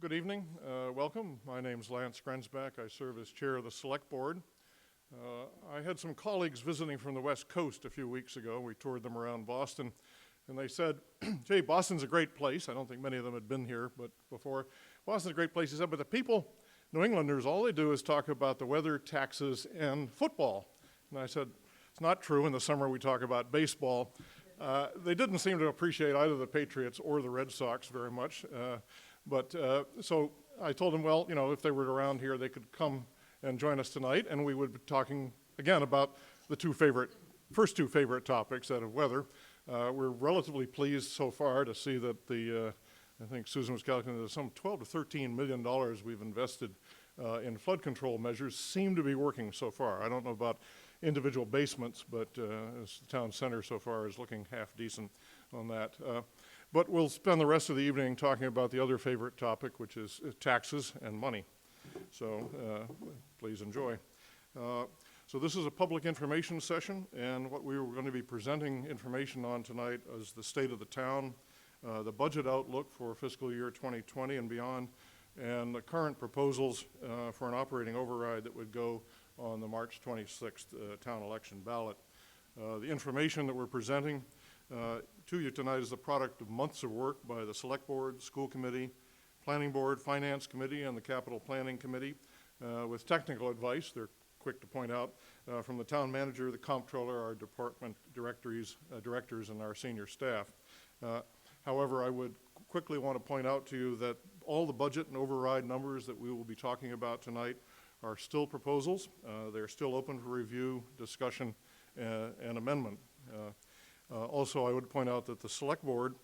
Good evening. Welcome. My name's Lance Grensback. I serve as chair of the Select Board. I had some colleagues visiting from the West Coast a few weeks ago. We toured them around Boston, and they said, "Gee, Boston's a great place." I don't think many of them had been here, but before. Boston's a great place, he said, but the people, New Englanders, all they do is talk about the weather, taxes, and football. And I said, it's not true. In the summer, we talk about baseball. They didn't seem to appreciate either the Patriots or the Red Sox very much. So I told them, well, you know, if they were around here, they could come and join us tonight, and we would be talking again about the first two favorite topics, that of weather. We're relatively pleased so far to see that I think Susan was calculating that some $12 to $13 million we've invested in flood control measures seem to be working so far. I don't know about individual basements, but as the town center so far is looking half decent on that. But we'll spend the rest of the evening talking about the other favorite topic, which is taxes and money. So please enjoy. So this is a public information session, and what we were going to be presenting information on tonight is the state of the town, the budget outlook for fiscal year 2020 and beyond, and the current proposals for an operating override that would go on the March 26th town election ballot. The information that we're presenting to you tonight is the product of months of work by the Select Board, School Committee, Planning Board, Finance Committee, and the Capital Planning Committee, with technical advice, they're quick to point out, from the town manager, the comptroller, our department directors, and our senior staff. However, I would quickly want to point out to you that all the budget and override numbers that we will be talking about tonight are still proposals. They're still open for review, discussion, and amendment. Also, I would point out that the Select Board,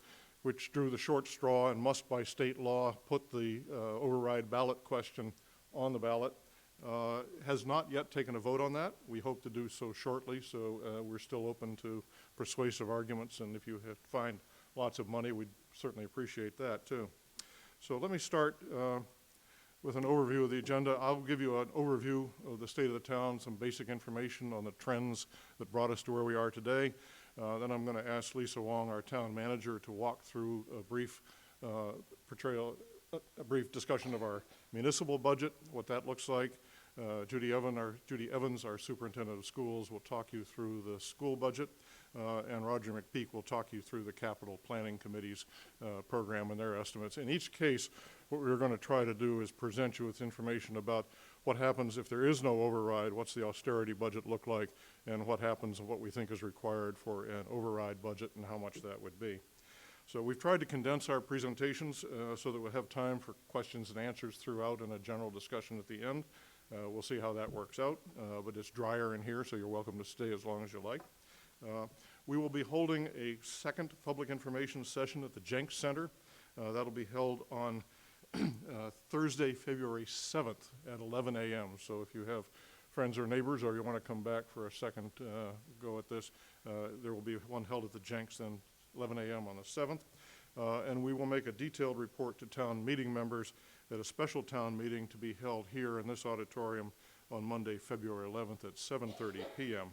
which drew the short straw and must by state law put the override ballot question on the ballot, has not yet taken a vote on that. We hope to do so shortly, so we're still open to persuasive arguments, and if you find lots of money, we'd certainly appreciate that too. So let me start with an overview of the agenda. I'll give you an overview of the state of the town, some basic information on the trends that brought us to where we are today. Then I'm going to ask Lisa Wong, our town manager, to walk through a brief discussion of our municipal budget, what that looks like. Judy Evans, our superintendent of schools, will talk you through the school budget, and Roger McPeak will talk you through the capital planning committee's program and their estimates. In each case, what we're going to try to do is present you with information about what happens if there is no override, what's the austerity budget look like, and what happens and what we think is required for an override budget and how much that would be. So we've tried to condense our presentations so that we'll have time for questions and answers throughout and a general discussion at the end. We'll see how that works out, but it's drier in here, so you're welcome to stay as long as you like. We will be holding a second public information session at the Jenks Center. That'll be held on Thursday, February 7th at 11 a.m. So if you have friends or neighbors or you want to come back for a second go at this, there will be one held at the Jenks then 11 a.m. on the 7th. And we will make a detailed report to town meeting members at a special town meeting to be held here in this auditorium on Monday, February 11th at 7:30 p.m.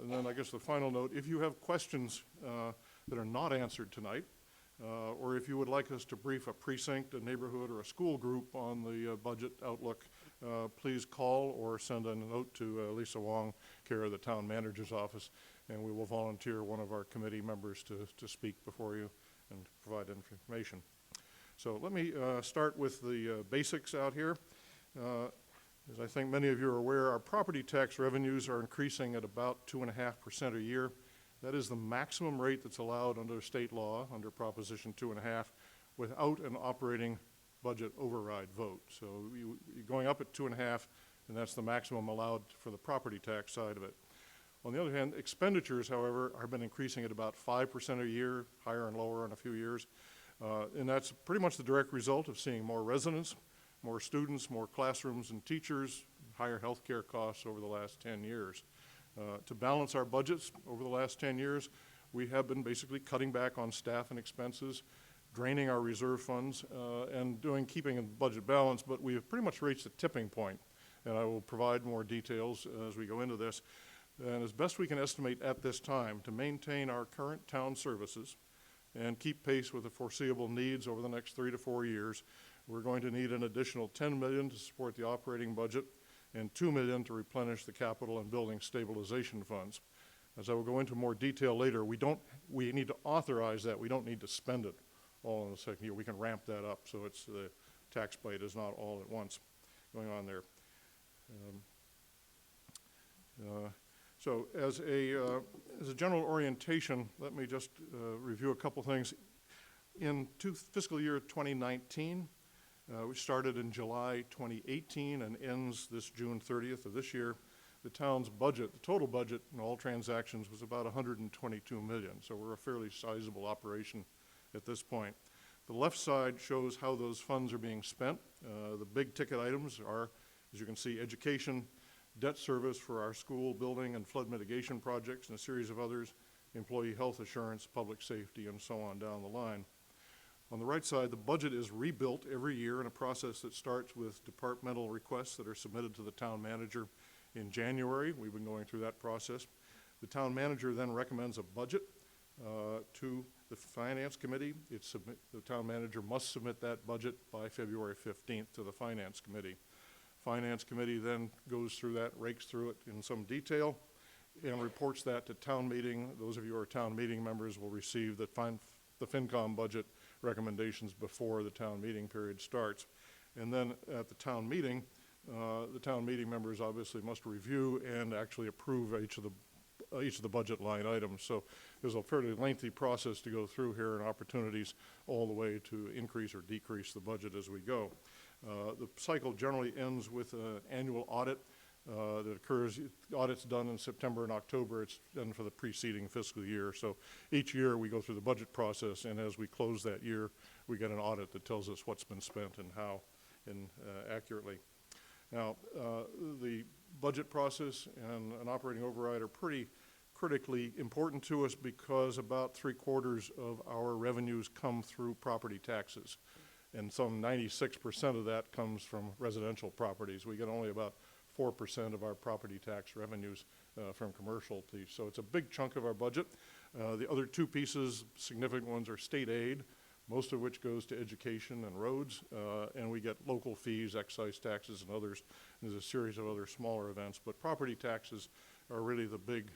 And then I guess the final note, if you have questions that are not answered tonight, or if you would like us to brief a precinct, a neighborhood, or a school group on the budget outlook, please call or send a note to Lisa Wong, care of the town manager's office, and we will volunteer one of our committee members to speak before you and provide information. So let me start with the basics out here. As I think many of you are aware, our property tax revenues are increasing at about 2.5% a year. That is the maximum rate that's allowed under state law, under Proposition 2.5, without an operating budget override vote. So you're going up at 2.5, and that's the maximum allowed for the property tax side of it. On the other hand, expenditures, however, have been increasing at about 5% a year, higher and lower in a few years. And that's pretty much the direct result of seeing more residents, more students, more classrooms and teachers, higher health care costs over the last 10 years. To balance our budgets over the last 10 years, we have been basically cutting back on staff and expenses, draining our reserve funds, and keeping a budget balance, but we have pretty much reached a tipping point, and I will provide more details as we go into this. And as best we can estimate at this time, to maintain our current town services and keep pace with the foreseeable needs over the next 3 to 4 years, we're going to need an additional $10 million to support the operating budget and $2 million to replenish the capital and building stabilization funds. As I will go into more detail later, we need to authorize that. We don't need to spend it all in the second year. We can ramp that up so it's the tax bite is not all at once going on there. So as a general orientation, let me just review a couple things. In fiscal year 2019, which started in July 2018 and ends this June 30th of this year, the town's budget, the total budget in all transactions was about $122 million. So we're a fairly sizable operation at this point. The left side shows how those funds are being spent. The big ticket items are, as you can see, education, debt service for our school building and flood mitigation projects, and a series of others, employee health assurance, public safety, and so on down the line. On the right side, the budget is rebuilt every year in a process that starts with departmental requests that are submitted to the town manager in January. We've been going through that process. The town manager then recommends a budget to the finance committee. The town manager must submit that budget by February 15th to the finance committee. Finance committee then goes through that, rakes through it in some detail, and reports that to town meeting. Those of you who are town meeting members will receive the FinCom budget recommendations before the town meeting period starts. And then at the town meeting members obviously must review and actually approve each of the budget line items. So there's a fairly lengthy process to go through here and opportunities all the way to increase or decrease the budget as we go. The cycle generally ends with an annual audit that occurs. The audit's done in September and October. It's done for the preceding fiscal year. So each year we go through the budget process, and as we close that year, we get an audit that tells us what's been spent and how and accurately. Now, the budget process and an operating override are pretty critically important to us because about 3/4 of our revenues come through property taxes. And some 96% of that comes from residential properties. We get only about 4% of our property tax revenues from commercial piece. So it's a big chunk of our budget. The other two pieces, significant ones, are state aid, most of which goes to education and roads, and we get local fees, excise taxes, and others. There's a series of other smaller events, but property taxes are really the big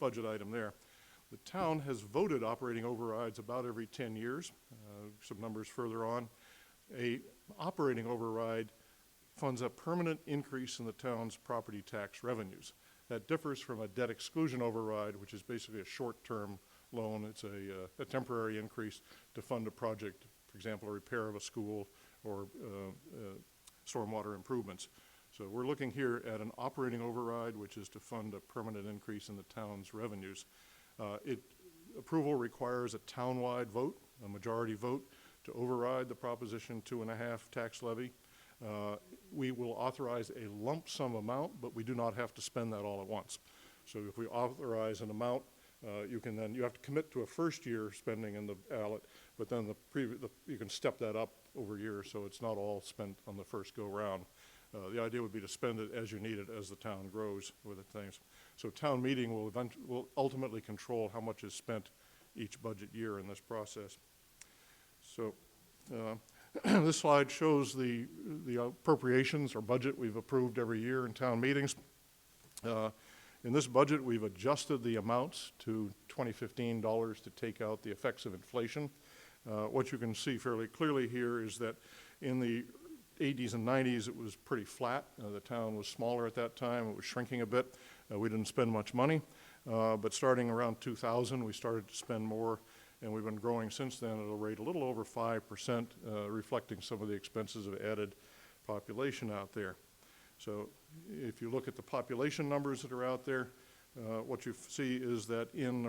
budget item there. The town has voted operating overrides about every 10 years. Some numbers further on. A operating override funds a permanent increase in the town's property tax revenues. That differs from a debt exclusion override, which is basically a short-term loan. It's a temporary increase to fund a project, for example, a repair of a school or stormwater improvements. So we're looking here at an operating override, which is to fund a permanent increase in the town's revenues. Approval requires a townwide vote, a majority vote, to override the Proposition 2.5 tax levy. We will authorize a lump sum amount, but we do not have to spend that all at once. So if we authorize an amount, you have to commit to a first year spending in the ballot, but then you can step that up over years, so it's not all spent on the first go round. The idea would be to spend it as you need it as the town grows with the things. So town meeting will ultimately control how much is spent each budget year in this process. So this slide shows the appropriations or budget we've approved every year in town meetings. In this budget, we've adjusted the amounts to 2015 dollars to take out the effects of inflation. What you can see fairly clearly here is that in the 80s and 90s, it was pretty flat. The town was smaller at that time. It was shrinking a bit. We didn't spend much money. But starting around 2000, we started to spend more, and we've been growing since then at a rate a little over 5%, reflecting some of the expenses of added population out there. So if you look at the population numbers that are out there, what you see is that in the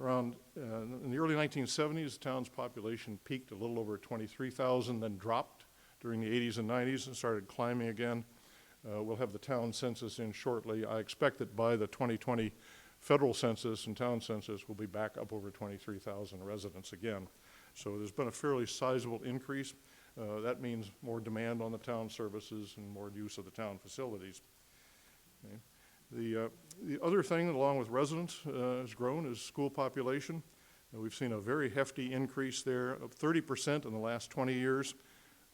early 1970s, the town's population peaked a little over 23,000, then dropped during the 80s and 90s and started climbing again. We'll have the town census in shortly. I expect that by the 2020 federal census and town census, we'll be back up over 23,000 residents again. So there's been a fairly sizable increase. That means more demand on the town services and more use of the town facilities. Okay. The other thing, along with residents, has grown is school population. We've seen a very hefty increase there of 30% in the last 20 years,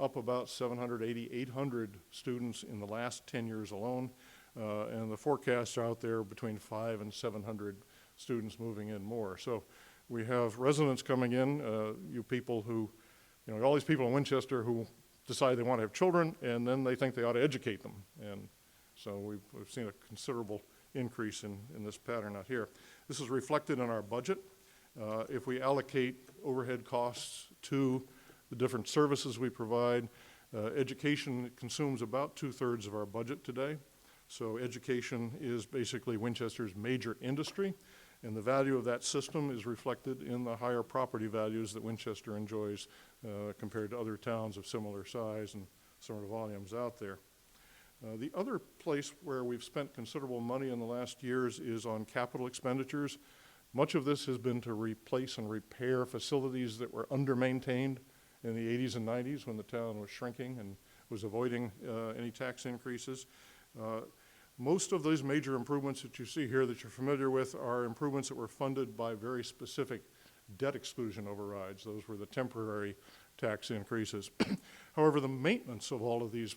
up about 780, 800 students in the last 10 years alone. And the forecasts are out there between 500 and 700 students moving in more. So we have residents coming in, you people who, all these people in Winchester who decide they want to have children, and then they think they ought to educate them. And so we've seen a considerable increase in this pattern out here. This is reflected in our budget. If we allocate overhead costs to the different services we provide, education consumes about 2/3 of our budget today. So education is basically Winchester's major industry, and the value of that system is reflected in the higher property values that Winchester enjoys compared to other towns of similar size and similar volumes out there. The other place where we've spent considerable money in the last years is on capital expenditures. Much of this has been to replace and repair facilities that were under-maintained in the 80s and 90s when the town was shrinking and was avoiding any tax increases. Most of those major improvements that you see here that you're familiar with are improvements that were funded by very specific debt exclusion overrides. Those were the temporary tax increases. However, the maintenance of all of these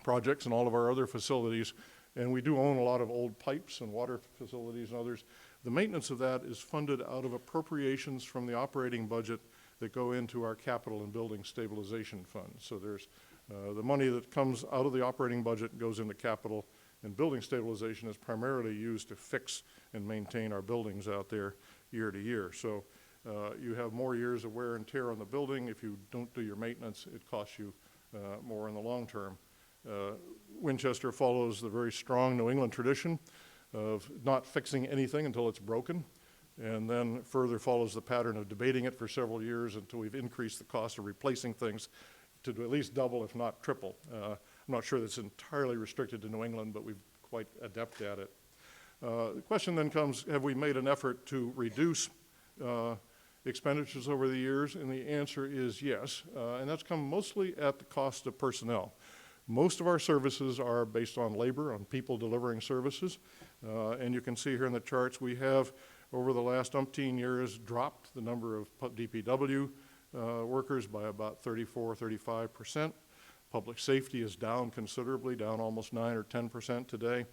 projects and all of our other facilities, and we do own a lot of old pipes and water facilities and others, the maintenance of that is funded out of appropriations from the operating budget that go into our capital and building stabilization fund. So there's the money that comes out of the operating budget goes into capital, and building stabilization is primarily used to fix and maintain our buildings out there year to year. So you have more years of wear and tear on the building. If you don't do your maintenance, it costs you more in the long term. Winchester follows the very strong New England tradition of not fixing anything until it's broken, and then further follows the pattern of debating it for several years until we've increased the cost of replacing things to at least double, if not triple. I'm not sure that's entirely restricted to New England, but we're quite adept at it. The question then comes, have we made an effort to reduce expenditures over the years? And the answer is yes, and that's come mostly at the cost of personnel. Most of our services are based on labor, on people delivering services, and you can see here in the charts we have, over the last umpteen years, dropped the number of DPW workers by about 34–35%. Public safety is down considerably, down almost 9 or 10% today.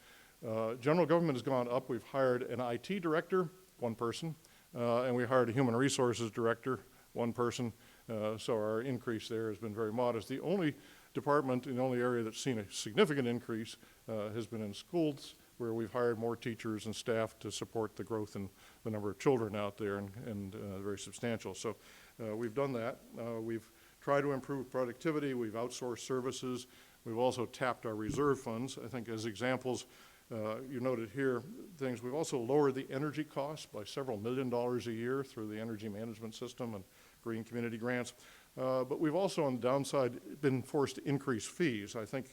General government has gone up. We've hired an IT director, one person, and we hired a human resources director, one person, so our increase there has been very modest. The only department in the only area that's seen a significant increase has been in schools, where we've hired more teachers and staff to support the growth in the number of children out there, and very substantial. So we've done that. We've tried to improve productivity. We've outsourced services. We've also tapped our reserve funds. I think as examples, you noted here things. We've also lowered the energy costs by several $1 million a year through the energy management system and green community grants. But we've also, on the downside, been forced to increase fees. I think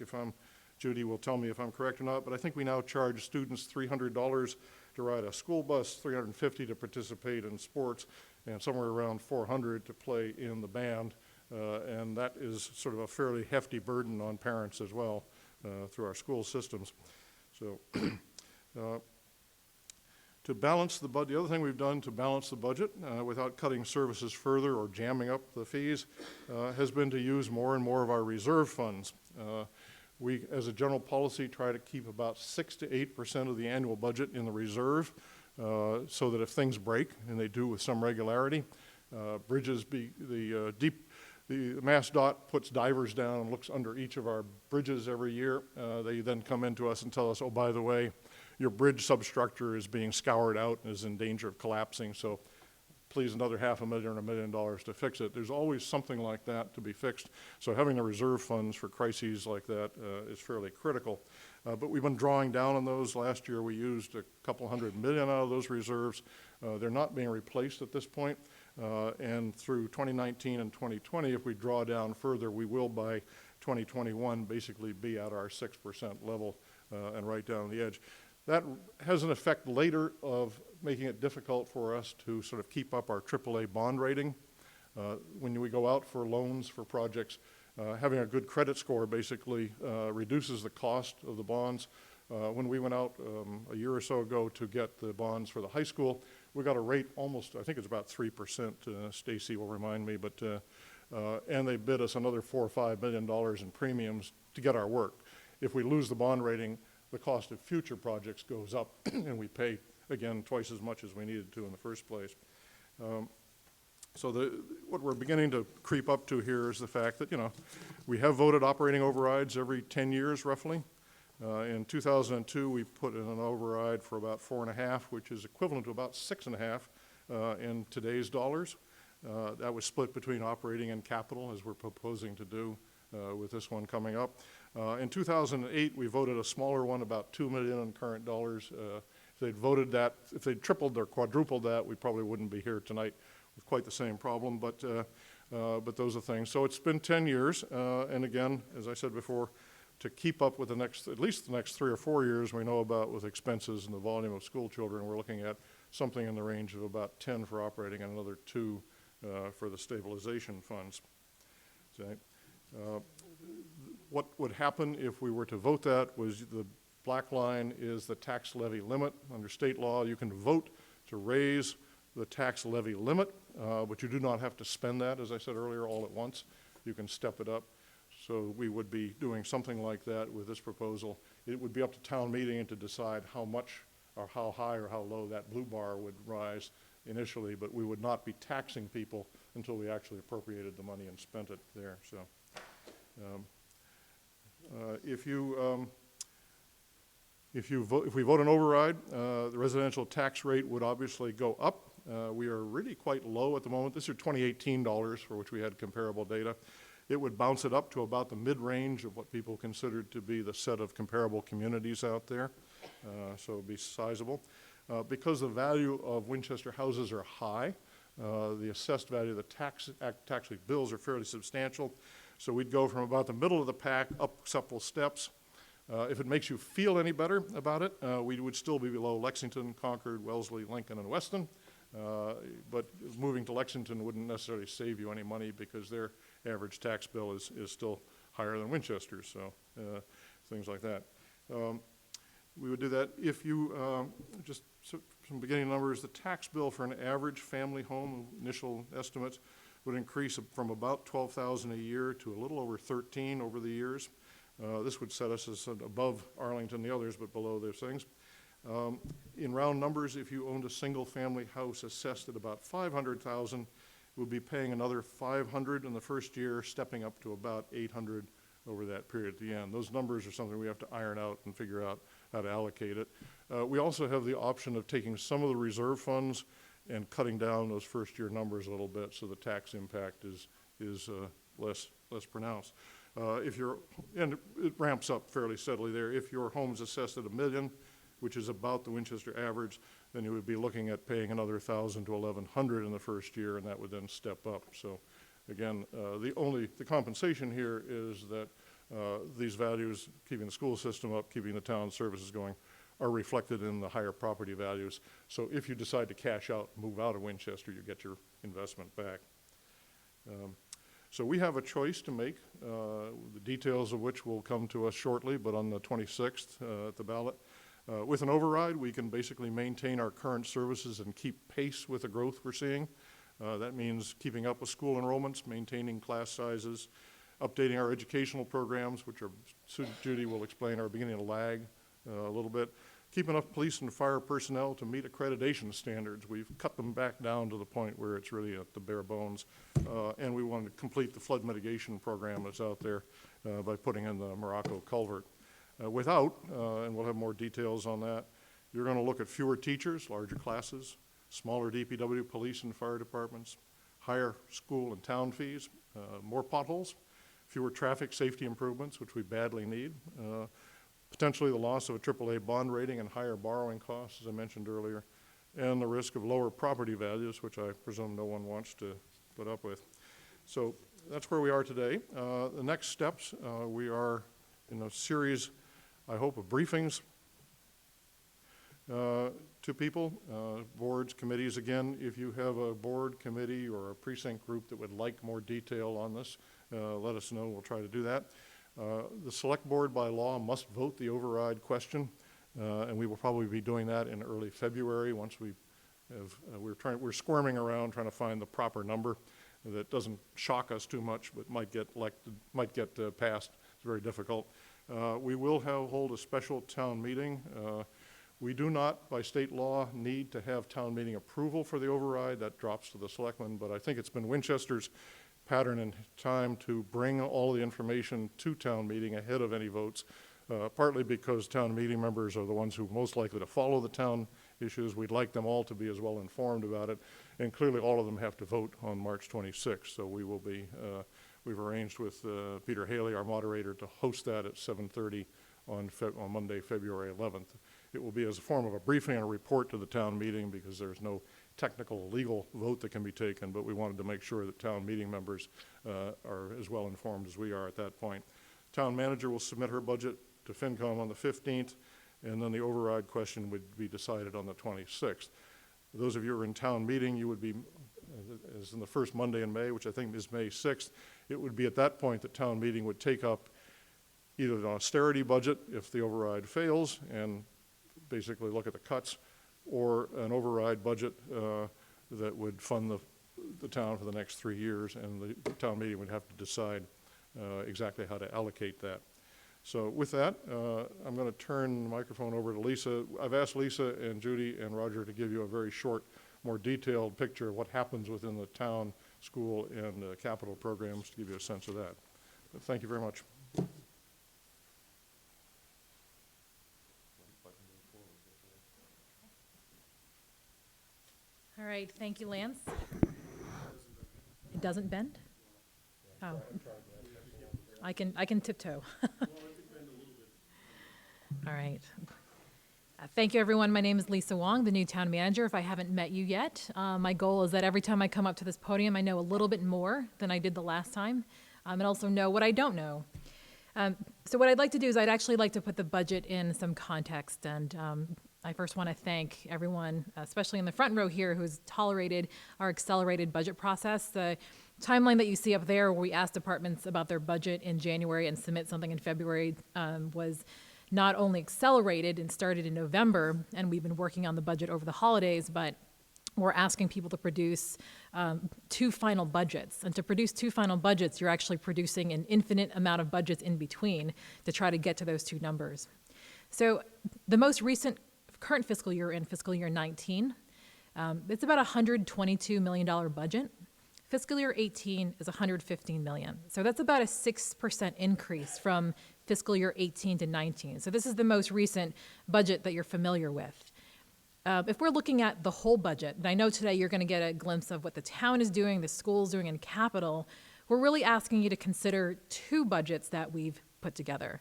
Judy will tell me if I'm correct or not, but I think we now charge students $300 to ride a school bus, $350 to participate in sports, and somewhere around $400 to play in the band. And that is sort of a fairly hefty burden on parents as well through our school systems. So to balance the budget, the other thing we've done to balance the budget without cutting services further or jamming up the fees has been to use more and more of our reserve funds. We, as a general policy, try to keep about 6 to 8% of the annual budget in the reserve so that if things break, and they do with some regularity, the MassDOT puts divers down and looks under each of our bridges every year. They then come into us and tell us, oh, by the way, your bridge substructure is being scoured out and is in danger of collapsing, so please another $500,000 or $1 million to fix it. There's always something like that to be fixed, so having the reserve funds for crises like that is fairly critical. But we've been drawing down on those. Last year we used a couple $100 million out of those reserves. They're not being replaced at this point, and through 2019 and 2020, if we draw down further, we will by 2021 basically be at our 6% level and right down the edge. That has an effect later of making it difficult for us to sort of keep up our AAA bond rating. When we go out for loans for projects, having a good credit score basically reduces the cost of the bonds. When we went out a year or so ago to get the bonds for the high school, we got a rate almost, I think it's about 3%, Stacy will remind me, but, and they bid us another $4 or $5 million in premiums to get our work. If we lose the bond rating, the cost of future projects goes up and we pay, again, twice as much as we needed to in the first place. So what we're beginning to creep up to here is the fact that, we have voted operating overrides every 10 years roughly. In 2002, we put in an override for about 4.5, which is equivalent to about 6.5 in today's dollars. That was split between operating and capital, as we're proposing to do with this one coming up. In 2008, we voted a smaller one, about $2 million in current dollars. If they'd voted that, if they'd tripled or quadrupled that, we probably wouldn't be here tonight with quite the same problem, but those are things. So it's been 10 years, and again, as I said before, to keep up with the next, at least the next 3 or 4 years we know about with expenses and the volume of school children, we're looking at something in the range of about 10 for operating and another 2 for the stabilization funds. Okay. What would happen if we were to vote that was the black line is the tax levy limit. Under state law, you can vote to raise the tax levy limit, but you do not have to spend that, as I said earlier, all at once. You can step it up. So we would be doing something like that with this proposal. It would be up to town meeting to decide how much or how high or how low that blue bar would rise initially, but we would not be taxing people until we actually appropriated the money and spent it there. So if we vote an override, the residential tax rate would obviously go up. We are really quite low at the moment. This is 2018 dollars for which we had comparable data. It would bounce it up to about the mid-range of what people considered to be the set of comparable communities out there. So it would be sizable. Because the value of Winchester houses are high, the assessed value of the tax bills are fairly substantial. So we'd go from about the middle of the pack up several steps. If it makes you feel any better about it, we would still be below Lexington, Concord, Wellesley, Lincoln, and Weston. But moving to Lexington wouldn't necessarily save you any money because their average tax bill is still higher than Winchester's, so things like that. We would do that if you, just some beginning numbers, the tax bill for an average family home, initial estimates, would increase from about $12,000 a year to a little over $13,000 over the years. This would set us as above Arlington and the others, but below those things. In round numbers, if you owned a single family house assessed at about $500,000, you would be paying another $500 in the first year, stepping up to about $800 over that period at the end. Those numbers are something we have to iron out and figure out how to allocate it. We also have the option of taking some of the reserve funds and cutting down those first year numbers a little bit so the tax impact is less pronounced. And it ramps up fairly steadily there. If your home's assessed at $1 million, which is about the Winchester average, then you would be looking at paying another $1,000 to $1,100 in the first year, and that would then step up. So again, the compensation here is that these values, keeping the school system up, keeping the town services going, are reflected in the higher property values. So if you decide to cash out, move out of Winchester, you get your investment back. So we have a choice to make, the details of which will come to us shortly, but on the 26th at the ballot. With an override, we can basically maintain our current services and keep pace with the growth we're seeing. That means keeping up with school enrollments, maintaining class sizes, updating our educational programs, which are, Judy will explain, are beginning to lag a little bit. Keep enough police and fire personnel to meet accreditation standards. We've cut them back down to the point where it's really at the bare bones. And we want to complete the flood mitigation program that's out there by putting in the Morocco culvert. And we'll have more details on that, you're going to look at fewer teachers, larger classes, smaller DPW, police and fire departments, higher school and town fees, more potholes, fewer traffic safety improvements, which we badly need, potentially the loss of a AAA bond rating and higher borrowing costs, as I mentioned earlier, and the risk of lower property values, which I presume no one wants to put up with. So that's where we are today. The next steps, we are in a series, I hope, of briefings to people, boards, committees. Again, if you have a board, committee, or a precinct group that would like more detail on this, let us know. We'll try to do that. The select board by law must vote the override question, and we will probably be doing that in early February once we we're squirming around trying to find the proper number that doesn't shock us too much, but might get passed. It's very difficult. We will hold a special town meeting. We do not, by state law, need to have town meeting approval for the override. That drops to the selectmen, but I think it's been Winchester's pattern and time to bring all the information to town meeting ahead of any votes, partly because town meeting members are the ones who are most likely to follow the town issues. We'd like them all to be as well informed about it, and clearly all of them have to vote on March 26th, so we will be, we've arranged with Peter Haley, our moderator, to host that at 7:30 on Monday, February 11th. It will be as a form of a briefing and a report to the town meeting because there's no technical legal vote that can be taken, but we wanted to make sure that town meeting members are as well informed as we are at that point. Town manager will submit her budget to FinCom on the 15th, and then the override question would be decided on the 26th. Those of you who are in town meeting, you would be, as in the first Monday in May, which I think is May 6th, it would be at that point that town meeting would take up either an austerity budget if the override fails and basically look at the cuts, or an override budget that would fund the town for the next 3 years, and the town meeting would have to decide exactly how to allocate that. So with that, I'm going to turn the microphone over to Lisa. I've asked Lisa and Judy and Roger to give you a very short, more detailed picture of what happens within the town, school, and capital programs to give you a sense of that. But thank you very much. All right, thank you, Lance. It doesn't bend? Oh. I can tiptoe. All right. Thank you, everyone. My name is Lisa Wong, the new town manager. If I haven't met you yet, my goal is that every time I come up to this podium, I know a little bit more than I did the last time, and also know what I don't know. So what I'd like to do is I'd actually like to put the budget in some context, and I first want to thank everyone, especially in the front row here, who's tolerated our accelerated budget process. The timeline that you see up there, where we asked departments about their budget in January and submit something in February, was not only accelerated and started in November, and we've been working on the budget over the holidays, but we're asking people to produce 2 final budgets. And to produce 2 final budgets, you're actually producing an infinite amount of budgets in between to try to get to those 2 numbers. So the most recent current fiscal year, in fiscal year 19, it's about a $122 million budget. Fiscal year 18 is $115 million. So that's about a 6% increase from fiscal year 18 to 19. So this is the most recent budget that you're familiar with. If we're looking at the whole budget, and I know today you're going to get a glimpse of what the town is doing, the school's doing, and capital, we're really asking you to consider 2 budgets that we've put together.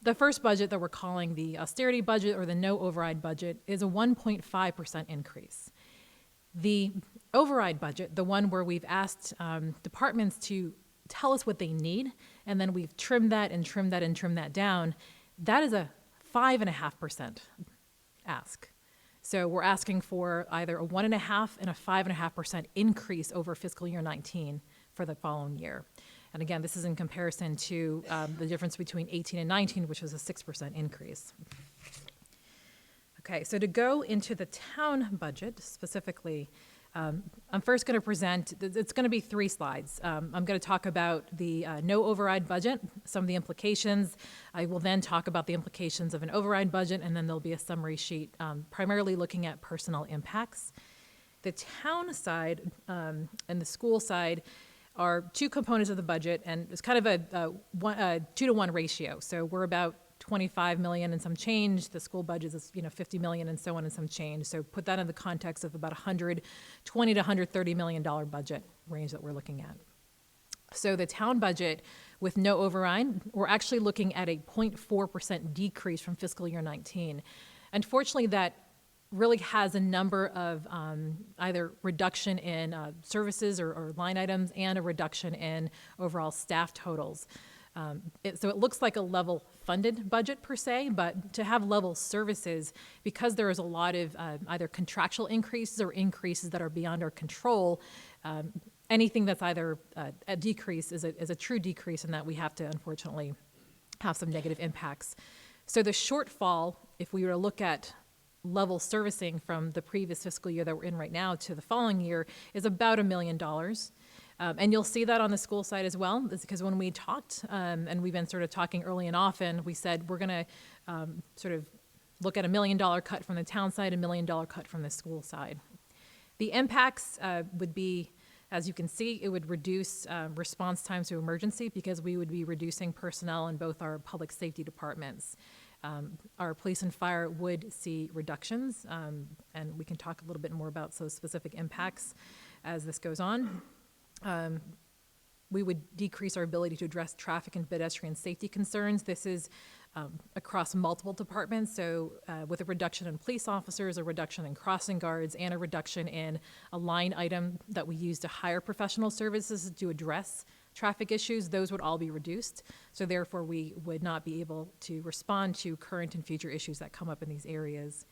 The first budget that we're calling the austerity budget, or the no override budget, is a 1.5% increase. The override budget, the one where we've asked departments to tell us what they need, and then we've trimmed that and trimmed that and trimmed that down, that is a 5.5% ask. So we're asking for either a 1.5% and a 5.5% increase over fiscal year 19 for the following year. And again, this is in comparison to the difference between 18 and 19, which was a 6% increase. Okay, so to go into the town budget specifically, I'm first going to present, it's going to be 3 slides. I'm going to talk about the no override budget, some of the implications. I will then talk about the implications of an override budget, and then there'll be a summary sheet, primarily looking at personnel impacts. The town side and the school side are 2 components of the budget, and it's kind of a 2-to-1 ratio. So we're about 25 million and some change. The school budget is, 50 million and so on and some change. So put that in the context of about $120 to $130 million budget range that we're looking at. So the town budget with no override, we're actually looking at a 0.4% decrease from fiscal year 19. Unfortunately, that really has a number of either reduction in services or line items and a reduction in overall staff totals. So it looks like a level funded budget per se, but to have level services, because there is a lot of either contractual increases or increases that are beyond our control, anything that's either a decrease is a true decrease, in that we have to unfortunately have some negative impacts. So the shortfall, if we were to look at level servicing from the previous fiscal year that we're in right now to the following year is about $1 million. And you'll see that on the school side as well, because when we talked, and we've been sort of talking early and often, we said we're going to sort of look at $1 million cut from the town side, $1 million cut from the school side. The impacts would be, as you can see, it would reduce response times to emergency because we would be reducing personnel in both our public safety departments. Our police and fire would see reductions, and we can talk a little bit more about those specific impacts as this goes on. We would decrease our ability to address traffic and pedestrian safety concerns. This is across multiple departments, so with a reduction in police officers, a reduction in crossing guards, and a reduction in a line item that we use to hire professional services to address traffic issues, those would all be reduced. So therefore, we would not be able to respond to current and future issues that come up in these areas.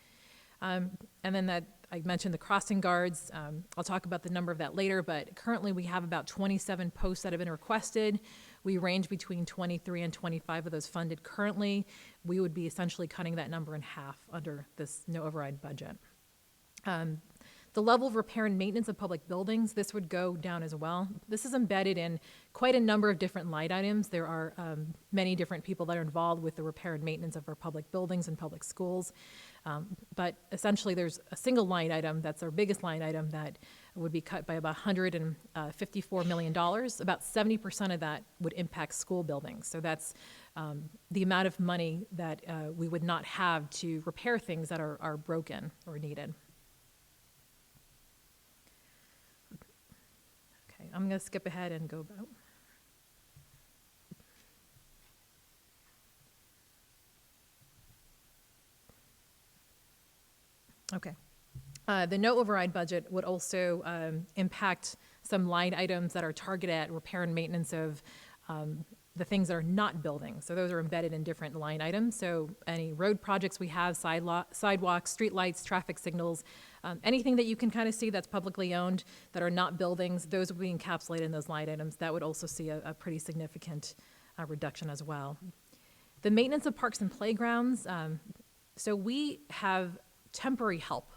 And then that I mentioned the crossing guards. I'll talk about the number of that later, but currently we have about 27 posts that have been requested. We range between 23 and 25 of those funded currently. We would be essentially cutting that number in half under this no override budget. The level of repair and maintenance of public buildings, this would go down as well. This is embedded in quite a number of different line items. There are many different people that are involved with the repair and maintenance of our public buildings and public schools. But essentially, there's a single line item, that's our biggest line item, that would be cut by about $154 million. About 70% of that would impact school buildings. So that's the amount of money that we would not have to repair things that are broken or needed. Okay, I'm going to skip ahead and go about. Okay. The no override budget would also impact some line items that are targeted at repair and maintenance of the things that are not buildings. So those are embedded in different line items. So any road projects we have, sidewalks, street lights, traffic signals, anything that you can kind of see that's publicly owned that are not buildings, those would be encapsulated in those line items. That would also see a pretty significant reduction as well. The maintenance of parks and playgrounds. So we have temporary help,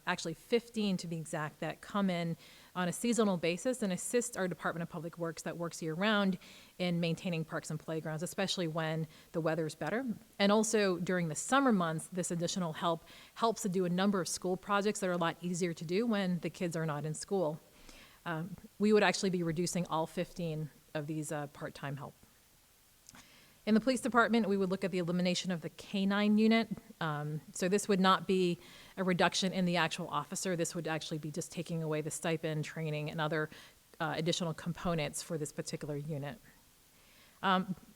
actually 15 to be exact, that come in on a seasonal basis and assist our Department of Public Works that works year-round in maintaining parks and playgrounds, especially when the weather's better. And also during the summer months, this additional help helps to do a number of school projects that are a lot easier to do when the kids are not in school. We would actually be reducing all 15 of these part-time help. In the police department, we would look at the elimination of the K-9 unit. So this would not be a reduction in the actual officer. This would actually be just taking away the stipend, training, and other additional components for this particular unit.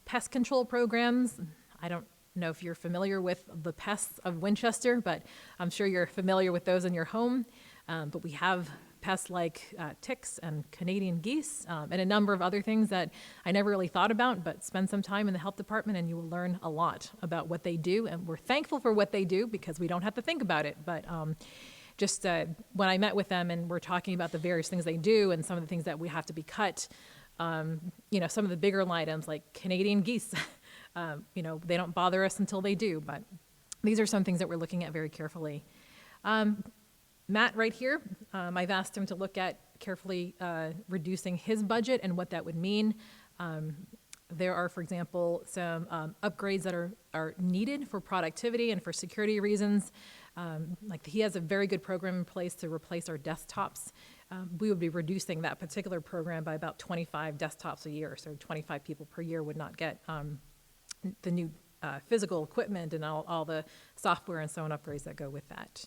Pest control programs. I don't know if you're familiar with the pests of Winchester, but I'm sure you're familiar with those in your home. But we have pests like ticks and Canadian geese and a number of other things that I never really thought about, but spend some time in the health department and you will learn a lot about what they do. And we're thankful for what they do because we don't have to think about it. But just when I met with them and we're talking about the various things they do and some of the things that we have to be cut, you know, some of the bigger items like Canadian geese, you know, they don't bother us until they do. But these are some things that we're looking at very carefully. Matt right here, I've asked him to look at carefully reducing his budget and what that would mean. There are, for example, some upgrades that are needed for productivity and for security reasons. Like he has a very good program in place to replace our desktops. We would be reducing that particular program by about 25 desktops a year. So 25 people per year would not get the new physical equipment and all the software and so on upgrades that go with that.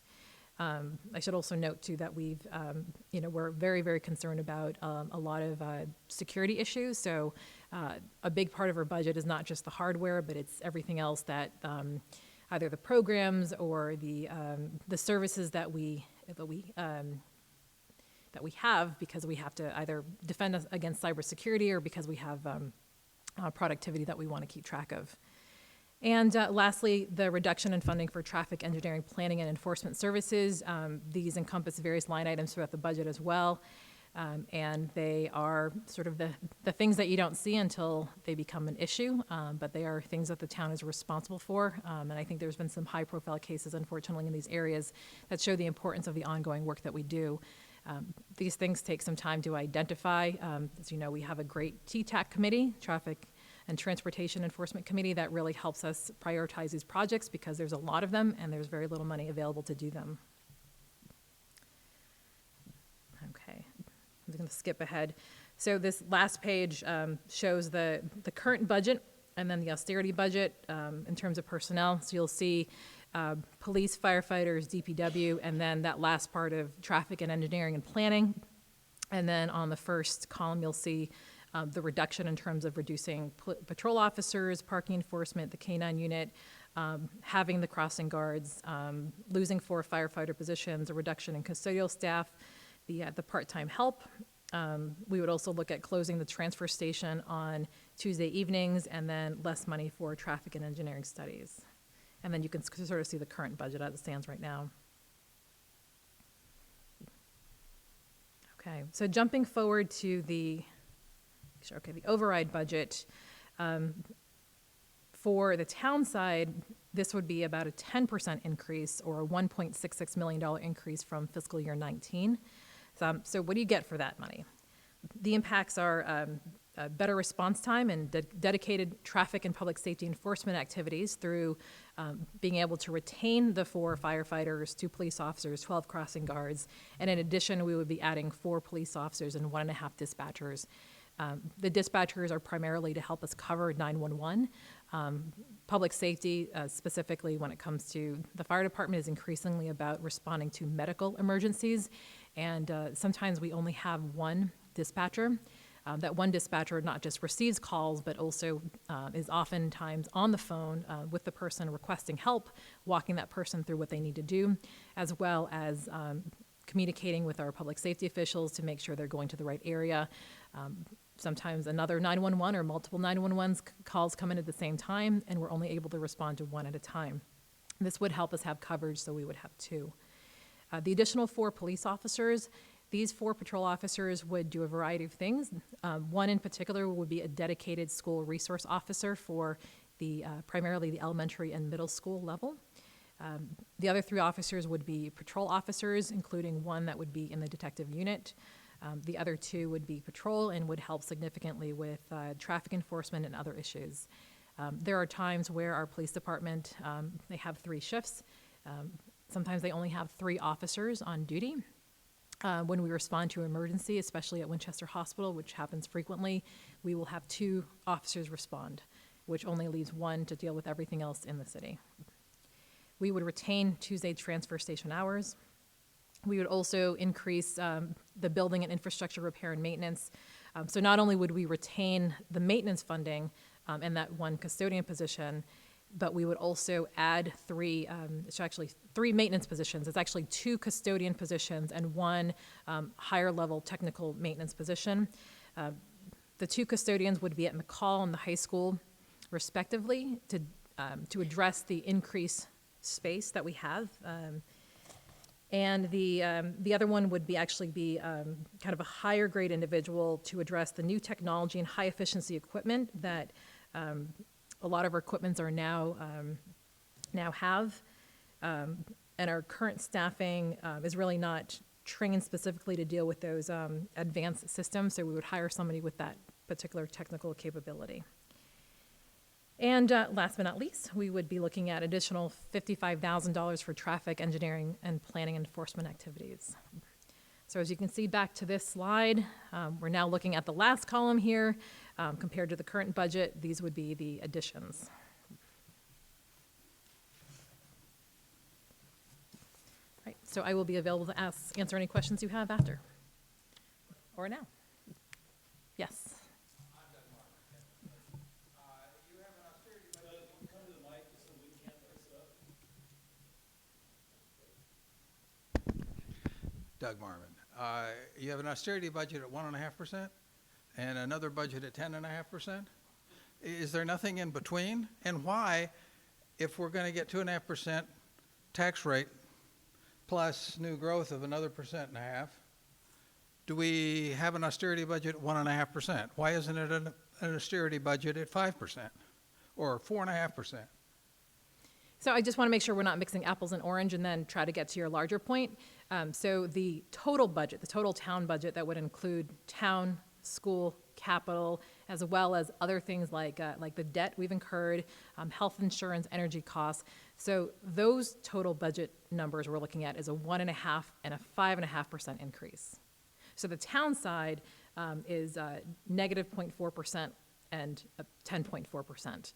I should also note, too, that we've, you know, we're very, very concerned about a lot of security issues. So a big part of our budget is not just the hardware, but it's everything else that either the programs or the services that we have because we have to either defend us against cybersecurity or because we have productivity that we want to keep track of. And lastly, the reduction in funding for traffic engineering, planning, and enforcement services. These encompass various line items throughout the budget as well. And they are sort of the things that you don't see until they become an issue, but they are things that the town is responsible for. And I think there's been some high-profile cases, unfortunately, in these areas that show the importance of the ongoing work that we do. These things take some time to identify. As you know, we have a great TTAC committee, Traffic and Transportation Enforcement Committee, that really helps us prioritize these projects because there's a lot of them and there's very little money available to do them. Okay, I'm just going to skip ahead. So this last page shows the current budget and then the austerity budget in terms of personnel. So you'll see police, firefighters, DPW, and then that last part of traffic and engineering and planning. And then on the first column, you'll see the reduction in terms of reducing patrol officers, parking enforcement, the K-9 unit, having the crossing guards, losing 4 firefighter positions, a reduction in custodial staff, the part-time help. We would also look at closing the transfer station on Tuesday evenings, and then less money for traffic and engineering studies. And then you can sort of see the current budget as it stands right now. Okay, so jumping forward to the override budget. For the town side, this would be about a 10% increase or a $1.66 million increase from fiscal year 19. So what do you get for that money? The impacts are better response time and dedicated traffic and public safety enforcement activities through being able to retain the 4 firefighters, 2 police officers, 12 crossing guards, and in addition, we would be adding 4 police officers and 1.5 dispatchers. The dispatchers are primarily to help us cover 911. Public safety, specifically when it comes to the fire department, is increasingly about responding to medical emergencies, and sometimes we only have 1 dispatcher. That 1 dispatcher not just receives calls, but also is oftentimes on the phone with the person requesting help, walking that person through what they need to do, as well as communicating with our public safety officials to make sure they're going to the right area. Sometimes another 911 or multiple 911 calls come in at the same time, and we're only able to respond to 1 at a time. This would help us have coverage, so we would have 2. The additional 4 police officers, these 4 patrol officers would do a variety of things. 1 in particular would be a dedicated school resource officer for primarily the elementary and middle school level. The other 3 officers would be patrol officers, including 1 that would be in the detective unit. The other 2 would be patrol and would help significantly with traffic enforcement and other issues. There are times where our police department, they have 3 shifts. Sometimes they only have 3 officers on duty. When we respond to emergency, especially at Winchester Hospital, which happens frequently, we will have 2 officers respond, which only leaves 1 to deal with everything else in the city. We would retain Tuesday transfer station hours. We would also increase the building and infrastructure repair and maintenance. So not only would we retain the maintenance funding and that 1 custodian position, but we would also add 3, it's actually 3 maintenance positions. It's actually 2 custodian positions and 1 higher level technical maintenance position. The 2 custodians would be at McCall and the high school, respectively, to address the increased space that we have. And the other one would be kind of a higher grade individual to address the new technology and high efficiency equipment that a lot of our equipments are now have. And our current staffing is really not trained specifically to deal with those advanced systems, so we would hire somebody with that particular technical capability. And last but not least, we would be looking at additional $55,000 for traffic engineering and planning enforcement activities. So as you can see back to this slide, we're now looking at the last column here. Compared to the current budget, these would be the additions. Right, so I will be available to answer any questions you have after or now. Yes. Doug Marmon. You have an austerity budget at 1.5% and another budget at 10.5%. Is there nothing in between? And why, if we're going to get 2.5% tax rate plus new growth of another 1.5%, do we have an austerity budget at 1.5%? Why isn't it an austerity budget at 5% or 4.5%? So I just want to make sure we're not mixing apples and orange and then try to get to your larger point. So the total budget, the total town budget that would include town, school, capital, as well as other things like the debt we've incurred, health insurance, energy costs. So those total budget numbers we're looking at is a 1.5% and a 5.5% increase. So the town side is negative 0.4% and 10.4%.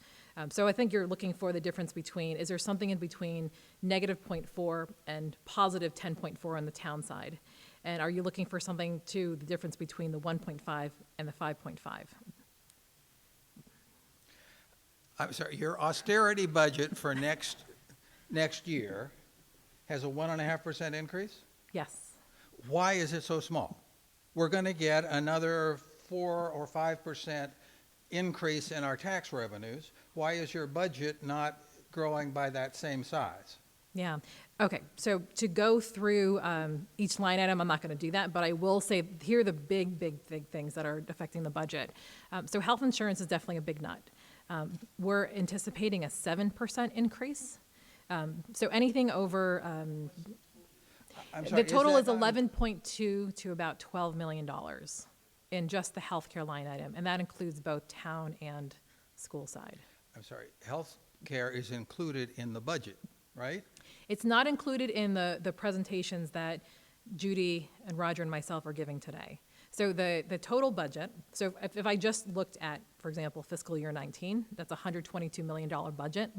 So I think you're looking for the difference between, is there something in between negative 0.4 and positive 10.4 on the town side? And are you looking for something to the difference between the 1.5 and the 5.5? I'm sorry, your austerity budget for next year has a 1.5% increase? Yes. Why is it so small? We're going to get another 4 or 5% increase in our tax revenues. Why is your budget not growing by that same size? Yeah. Okay. So to go through each line item, I'm not going to do that, but I will say here are the big things that are affecting the budget. So health insurance is definitely a big nut. We're anticipating a 7% increase. So anything over, I'm sorry, the total is that not- 11.2 to about $12 million in just the healthcare line item, and that includes both town and school side. I'm sorry, health care is included in the budget, right? It's not included in the presentations that Judy and Roger and myself are giving today. So the total budget, so if I just looked at, for example, fiscal year 19, that's a $122 million budget.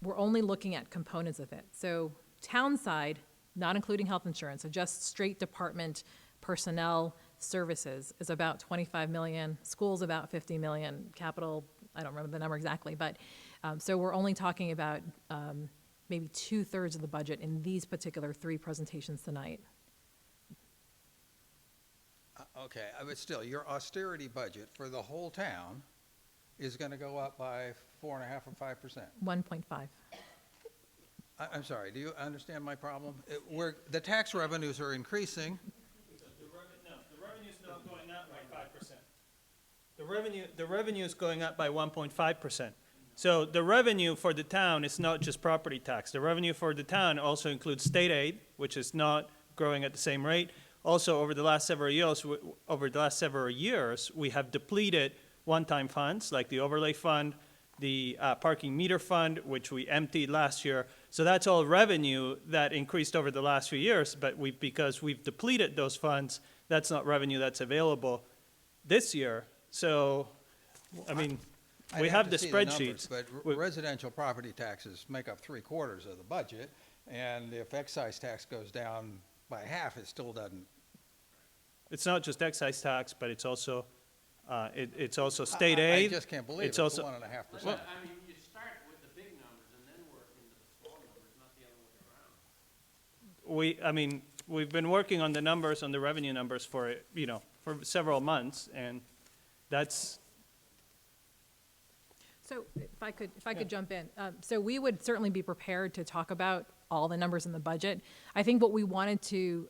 We're only looking at components of it. So town side, not including health insurance, so just straight department personnel services is about 25 million, schools about 50 million, capital, I don't remember the number exactly, but so we're only talking about maybe 2/3 of the budget in these particular 3 presentations tonight. Okay, but still, your austerity budget for the whole town is going to go up by 4.5 or 5%. 1.5. I'm sorry, do you understand my problem? The tax revenues are increasing. The revenue's not going up by 5%. The revenue is going up by 1.5%. So the revenue for the town is not just property tax. The revenue for the town also includes state aid, which is not growing at the same rate. Also, over the last several years, we have depleted one-time funds like the overlay fund, the parking meter fund, which we emptied last year. So that's all revenue that increased over the last few years, but because we've depleted those funds, that's not revenue that's available this year. So, I mean, we have the I'd to see numbers, spreadsheets. But residential property taxes make up 3/4 of the budget, and if excise tax goes down by half, it still doesn't. It's not just excise tax, but it's also state aid. I just can't believe It's it's also- 1.5%. Well, I mean, you start with the big numbers and then work into the small numbers, not the other way around. We've been working on the numbers, on the revenue numbers for several months, and that's, So if I could jump in. So we would certainly be prepared to talk about all the numbers in the budget. I think what we wanted to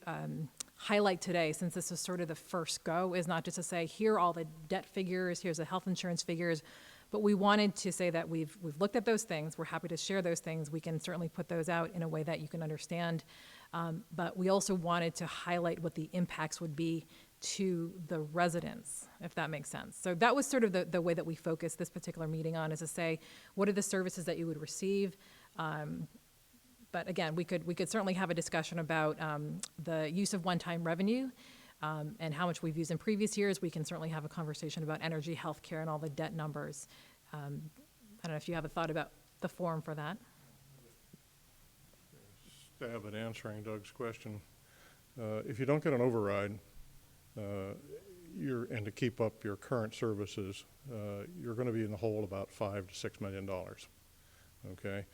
highlight today, since this is sort of the first go, is not just to say, here are all the debt figures, here's the health insurance figures, but we wanted to say that we've looked at those things, we're happy to share those things, we can certainly put those out in a way that you can understand, but we also wanted to highlight what the impacts would be to the residents, if that makes sense. So that was sort of the way that we focused this particular meeting on, is to say, what are the services that you would receive? But again, we could certainly have a discussion about the use of one-time revenue and how much we've used in previous years. We can certainly have a conversation about energy, healthcare, and all the debt numbers. I don't know if you have a thought about the forum for that. Stab at answering Doug's question. If you don't get an override, and to keep up your current services, you're going to be in the hole about $5 to $6 million. Okay,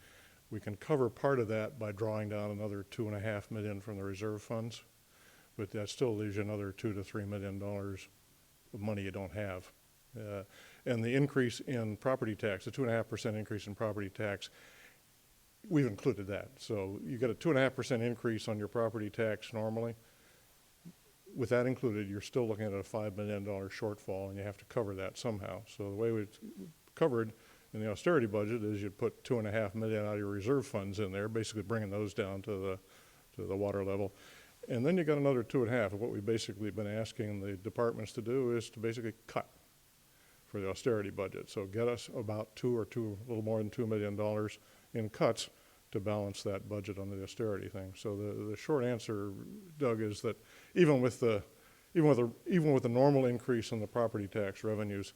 we can cover part of that by drawing down another $2.5 million from the reserve funds, but that still leaves you another $2 to $3 million of money you don't have. And the increase in property tax, the 2.5% increase in property tax, we've included that. So you get a 2.5% increase on your property tax normally. with that included, you're still looking at a $5 million shortfall, and you have to cover that somehow. So the way it's covered in the austerity budget is you put $2.5 million out of your reserve funds in there, basically bringing those down to the water level. And then you got another 2.5. What we've basically been asking the departments to do is to basically cut for the austerity budget. So get us about a little more than $2 million in cuts to balance that budget on the austerity thing. So the short answer, Doug, is that even with the normal increase in the property tax revenues,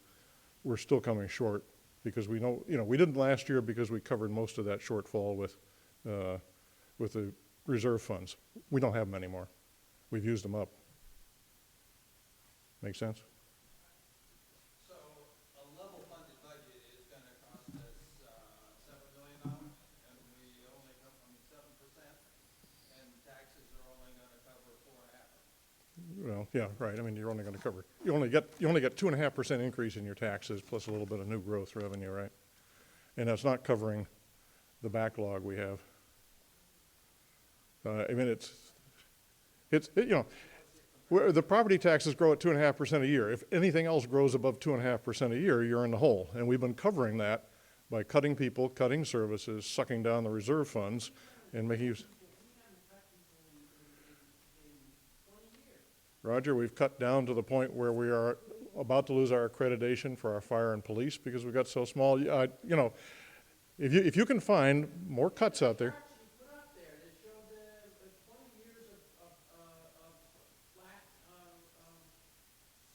we're still coming short because we know, we didn't last year because we covered most of that shortfall with the reserve funds. We don't have them anymore. We've used them up. Make sense? So a level funded budget is gonna cost us, $7 million, and we only cover, 7%, and taxes are only gonna cover 4.5%. Well, yeah, right. I mean, you're only going to cover, you only get 2.5% increase in your taxes plus a little bit of new growth revenue, right? And that's not covering the backlog we have. I mean, where the property taxes grow at 2.5% a year. If anything else grows above 2.5% a year, you're in the hole. And we've been covering that by cutting people, cutting services, sucking down the reserve funds, and making use. Roger, we've cut down to the point where we are about to lose our accreditation for our fire and police because we got so small. If you can find more cuts out there. Put up there that showed the 20 years of flat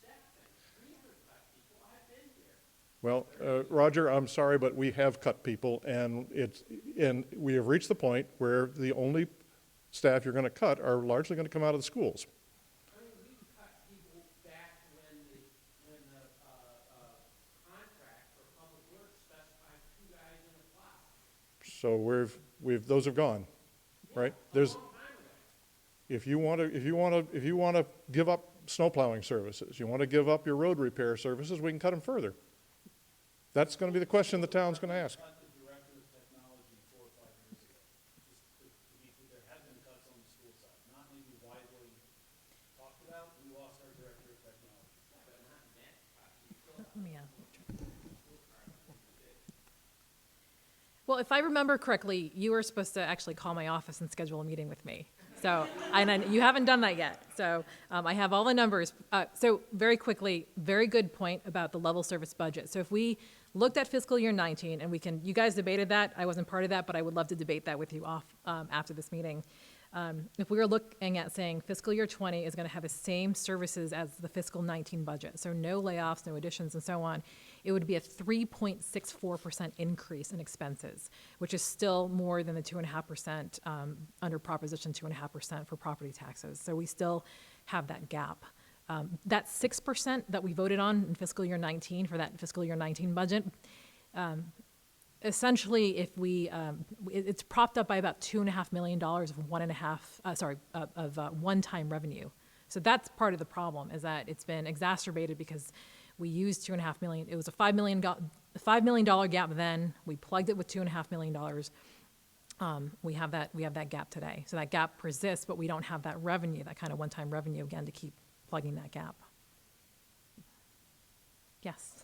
staffing. We haven't cut people. I've been here. Well, Roger, I'm sorry, but we have cut people, and we have reached the point where the only staff you're going to cut are largely going to come out of the schools. I mean, we cut people back when the contract for public works specified 2 guys in a class. So those have gone, right? There's, Long time ago. if you want to give up snow plowing services, you want to give up your road repair services, we can cut them further. That's going to be the question the town's going to ask. Cut the director of technology 4 or 5 years ago. Just to be clear, there have been cuts on the school side, not maybe widely talked about. We lost our director of technology. Yeah, but not net cuts. Yeah. Well, if I remember correctly, you were supposed to actually call my office and schedule a meeting with me. So, and you haven't done that yet. So I have all the numbers. So very quickly, very good point about the level service budget. So if we looked at fiscal year 19, and you guys debated that. I wasn't part of that, but I would love to debate that with you after this meeting. If we were looking at saying fiscal year 20 is going to have the same services as the fiscal 19 budget, so no layoffs, no additions, and so on, it would be a 3.64% increase in expenses, which is still more than the 2.5% under Proposition 2.5% for property taxes. So we still have that gap. That 6% that we voted on in fiscal year 19 for that fiscal year 19 budget, essentially, if it's propped up by about $2.5 million of one-time revenue. So that's part of the problem, is that it's been exacerbated because we used $2.5 million. It was a $5 million gap then. We plugged it with $2.5 million. We have that gap today. So that gap persists, but we don't have that revenue, that kind of one-time revenue again to keep plugging that gap. Yes.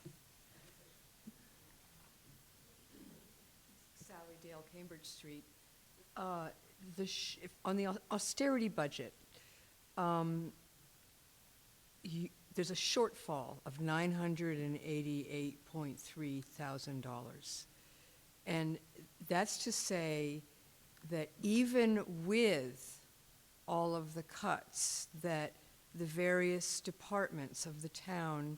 Sally Dale, Cambridge Street. On the austerity budget, there's a shortfall of $988.3 thousand. And that's to say that even with all of the cuts that the various departments of the town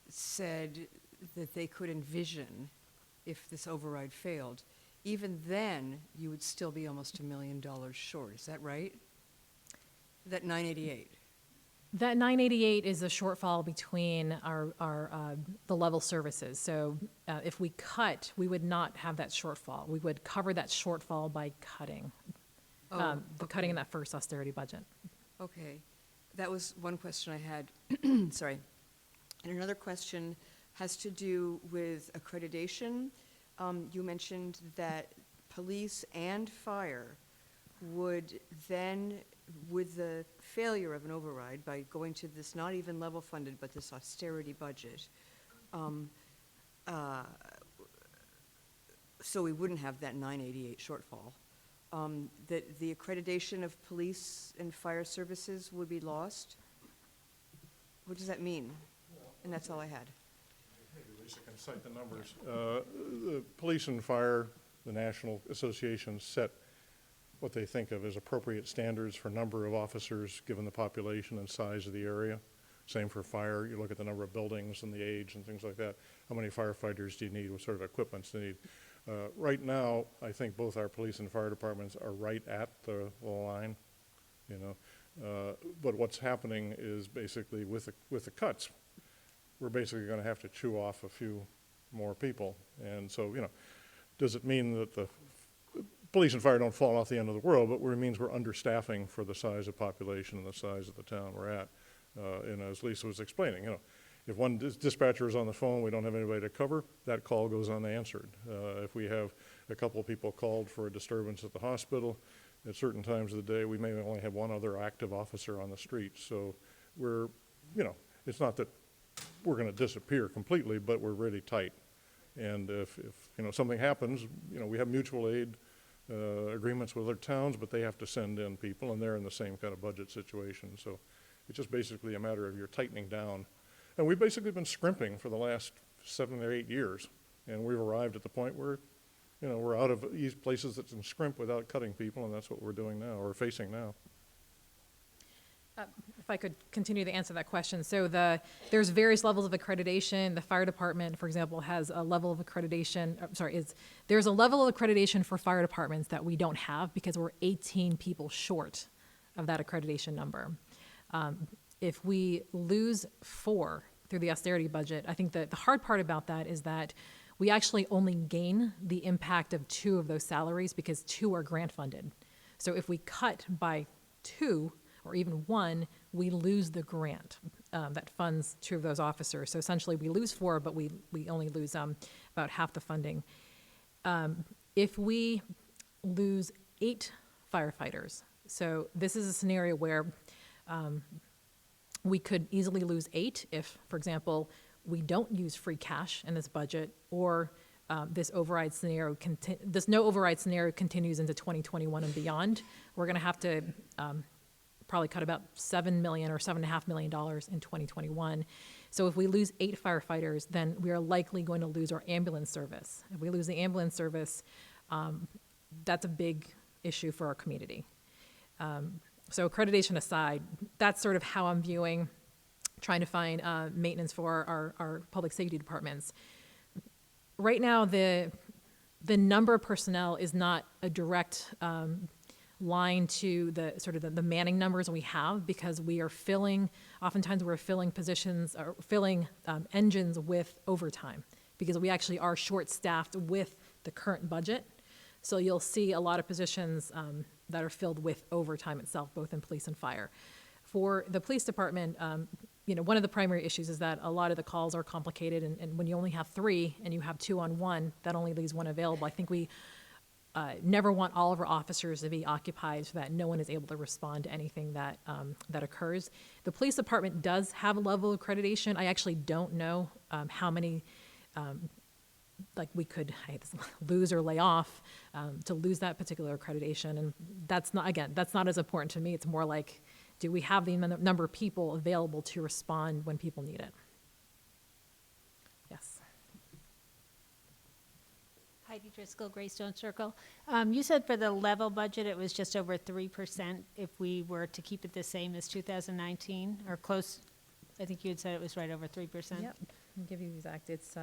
said that they could envision if this override failed, even then, you would still be almost $1 million short. Is that right? That 988. That 988 is a shortfall between the level services. So if we cut, we would not have that shortfall. We would cover that shortfall by cutting, cutting in that first austerity budget. Okay. That was one question I had. Sorry. And another question has to do with accreditation. You mentioned that police and fire would then, with the failure of an override, by going to this not even level funded, but this austerity budget, so we wouldn't have that 988 shortfall, that the accreditation of police and fire services would be lost? What does that mean? And that's all I had. Maybe Lisa can cite the numbers. The police and fire, the National Association, set what they think of as appropriate standards for number of officers given the population and size of the area. Same for fire. You look at the number of buildings and the age and things like that. How many firefighters do you need? What sort of equipment do you need? Right now, I think both our police and fire departments are right at the line, you know. But what's happening is basically with the cuts, we're basically going to have to chew off a few more people. And so, you know, does it mean that the police and fire don't fall off the end of the world, but it means we're understaffing for the size of population and the size of the town we're at. And as Lisa was explaining, you know, if one dispatcher is on the phone, we don't have anybody to cover, that call goes unanswered. If we have a couple of people called for a disturbance at the hospital, at certain times of the day, we may only have one other active officer on the street. So we're, you know, it's not that we're going to disappear completely, but we're really tight. And if you know, something happens, you know, we have mutual aid agreements with other towns, but they have to send in people, and they're in the same kind of budget situation. So it's just basically a matter of you're tightening down. And we've basically been scrimping for the last 7 or 8 years, and we've arrived at the point where, you know, we're out of these places that can scrimp without cutting people, and that's what we're doing now, or facing now. If I could continue to answer that question. So there's various levels of accreditation. The fire department, for example, has a level of accreditation, there's a level of accreditation for fire departments that we don't have because we're 18 people short of that accreditation number. If we lose 4 through the austerity budget, I think that the hard part about that is that we actually only gain the impact of 2 of those salaries because 2 are grant funded. So if we cut by 2 or even 1, we lose the grant that funds 2 of those officers. So essentially we lose 4, but we only lose about half the funding. If we lose 8 firefighters, so this is a scenario where we could easily lose 8 if, for example, we don't use free cash in this budget, or this override scenario, this no override scenario continues into 2021 and beyond. We're going to have to probably cut about $7 million or $7.5 million in 2021. So if we lose 8 firefighters, then we are likely going to lose our ambulance service. If we lose the ambulance service, that's a big issue for our community. So accreditation aside, that's sort of how I'm viewing trying to find maintenance for our public safety departments. Right now, the number of personnel is not a direct line to the sort of the manning numbers we have, because we are oftentimes we're filling positions or filling engines with overtime, because we actually are short-staffed with the current budget. So you'll see a lot of positions that are filled with overtime itself, both in police and fire. For the police department, you know, one of the primary issues is that a lot of the calls are complicated, and when you only have 3 and you have 2 on 1, that only leaves 1 available. I think we never want all of our officers to be occupied so that no one is able to respond to anything that that occurs. The police department does have a level of accreditation. I actually don't know how many like we could lose or lay off to lose that particular accreditation. And that's not as important to me. It's more like, do we have the number of people available to respond when people need it? Yes. Heidi Driscoll, Greystone Circle. You said for the level budget, it was just over 3% if we were to keep it the same as 2019, or close. I think you had said it was right over 3%. Yep. I'll give you the exact. It's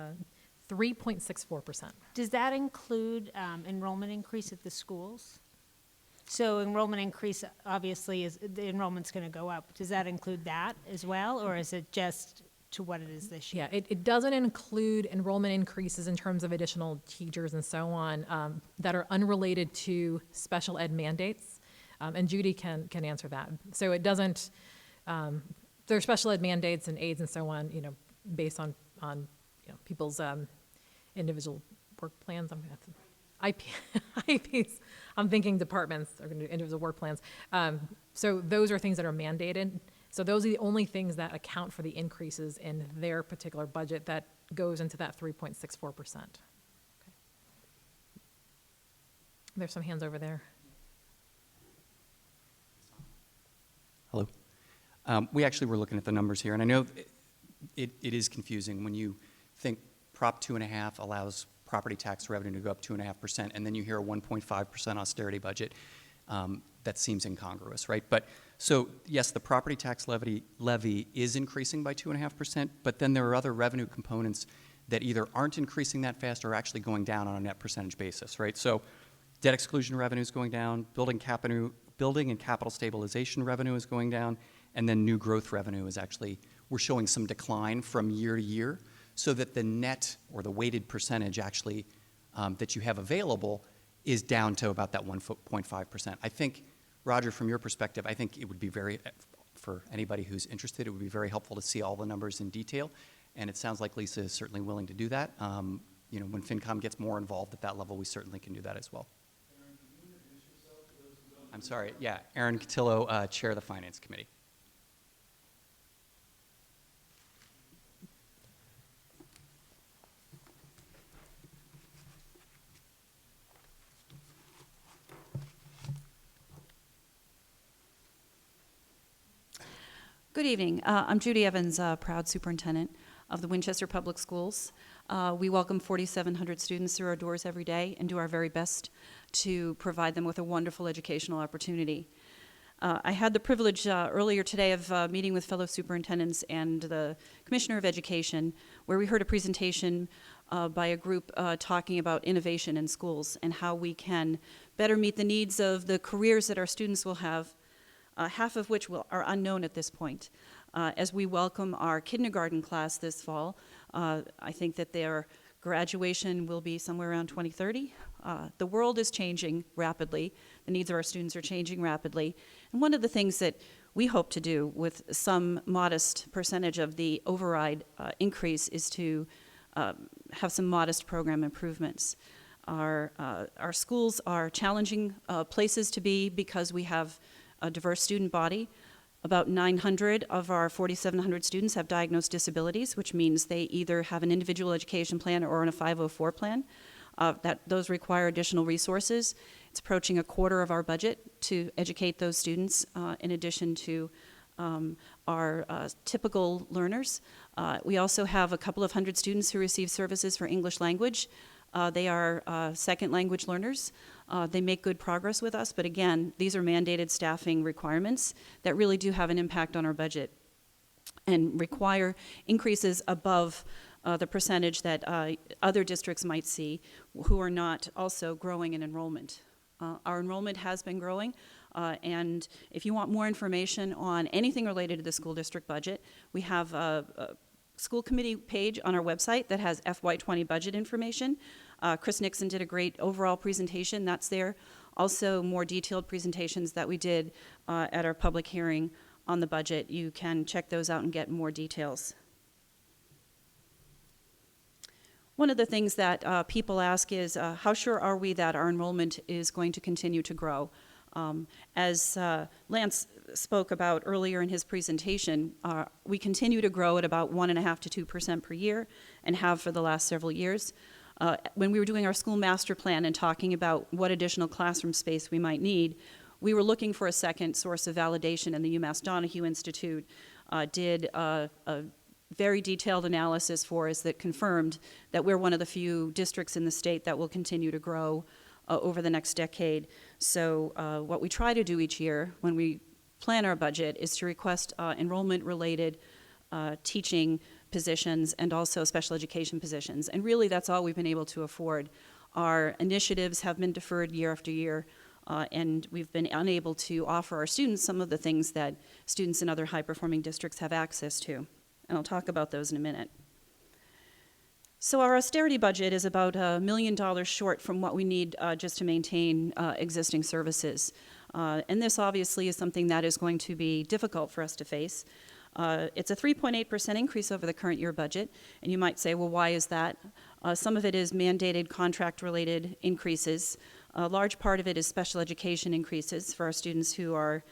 3.64%. Does that include enrollment increase at the schools? So enrollment increase, obviously, is the enrollment's going to go up. Does that include that as well, or is it just to what it is this year? Yeah, it doesn't include enrollment increases in terms of additional teachers and so on that are unrelated to special ed mandates, and Judy can answer that. So it doesn't. There are special ed mandates and aids and so on, you know, based on you know, people's individual work plans. IP, IPs, I'm thinking departments or individual work plans. So those are things that are mandated. So those are the only things that account for the increases in their particular budget that goes into that 3.64%. Okay. There's some hands over there. Hello. We actually were looking at the numbers here, and I know it is confusing when you think Prop 2.5 allows property tax revenue to go up 2.5%, and then you hear a 1.5% austerity budget. That seems incongruous, right? But so yes, the property tax levy is increasing by 2.5%, but then there are other revenue components that either aren't increasing that fast or are actually going down on a net percentage basis, right? So debt exclusion revenue is going down, building and capital stabilization revenue is going down, and then new growth revenue is actually, we're showing some decline from year to year, so that the net or the weighted percentage actually that you have available is down to about that 1.5%. I think, Roger, from your perspective, I think it would be for anybody who's interested, it would be very helpful to see all the numbers in detail, and it sounds like Lisa is certainly willing to do that. When FinCom gets more involved at that level, we certainly can do that as well. I'm sorry, yeah, Aaron Cotillo, Chair of the Finance Committee. Good evening. I'm Judy Evans, proud superintendent of the Winchester Public Schools. We welcome 4,700 students through our doors every day and do our very best to provide them with a wonderful educational opportunity. I had the privilege earlier today of meeting with fellow superintendents and the Commissioner of Education, where we heard a presentation by a group talking about innovation in schools and how we can better meet the needs of the careers that our students will have, half of which are unknown at this point. As we welcome our kindergarten class this fall, I think that their graduation will be somewhere around 2030. The world is changing rapidly. The needs of our students are changing rapidly. And one of the things that we hope to do with some modest percentage of the override increase is to have some modest program improvements. Our schools are challenging places to be because we have a diverse student body. About 900 of our 4,700 students have diagnosed disabilities, which means they either have an individual education plan or on a 504 plan. Those require additional resources. It's approaching a quarter of our budget to educate those students, in addition to our typical learners. We also have a couple of hundred students who receive services for English language. They are second language learners. They make good progress with us, but again, these are mandated staffing requirements that really do have an impact on our budget and require increases above the percentage that other districts might see who are not also growing in enrollment. Our enrollment has been growing, and if you want more information on anything related to the school district budget, we have a school committee page on our website that has FY20 budget information. Chris Nixon did a great overall presentation, that's there. Also more detailed presentations that we did at our public hearing on the budget. You can check those out and get more details. One of the things that people ask is, how sure are we that our enrollment is going to continue to grow? As Lance spoke about earlier in his presentation, we continue to grow at about 1.5% to 2% per year and have for the last several years. When we were doing our school master plan and talking about what additional classroom space we might need, we were looking for a second source of validation, and the UMass Donahue Institute did a very detailed analysis for us that confirmed that we're one of the few districts in the state that will continue to grow over the next decade. So what we try to do each year when we plan our budget is to request enrollment-related teaching positions and also special education positions. And really that's all we've been able to afford. Our initiatives have been deferred year after year, and we've been unable to offer our students some of the things that students in other high-performing districts have access to. And I'll talk about those in a minute. So our austerity budget is about $1 million short from what we need just to maintain existing services. And this obviously is something that is going to be difficult for us to face. It's a 3.8% increase over the current year budget, and you might say, well, why is that? Some of it is mandated contract-related increases. A large part of it is special education increases for our students who are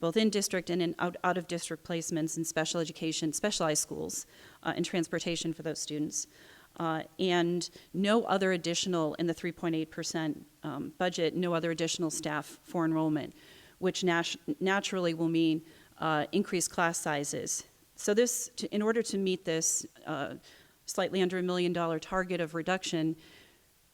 both in district and in out of district placements in special education, specialized schools, and transportation for those students. And no other additional, in the 3.8% budget, no other additional staff for enrollment, which naturally will mean increased class sizes. So this, in order to meet this slightly under $1 million target of reduction,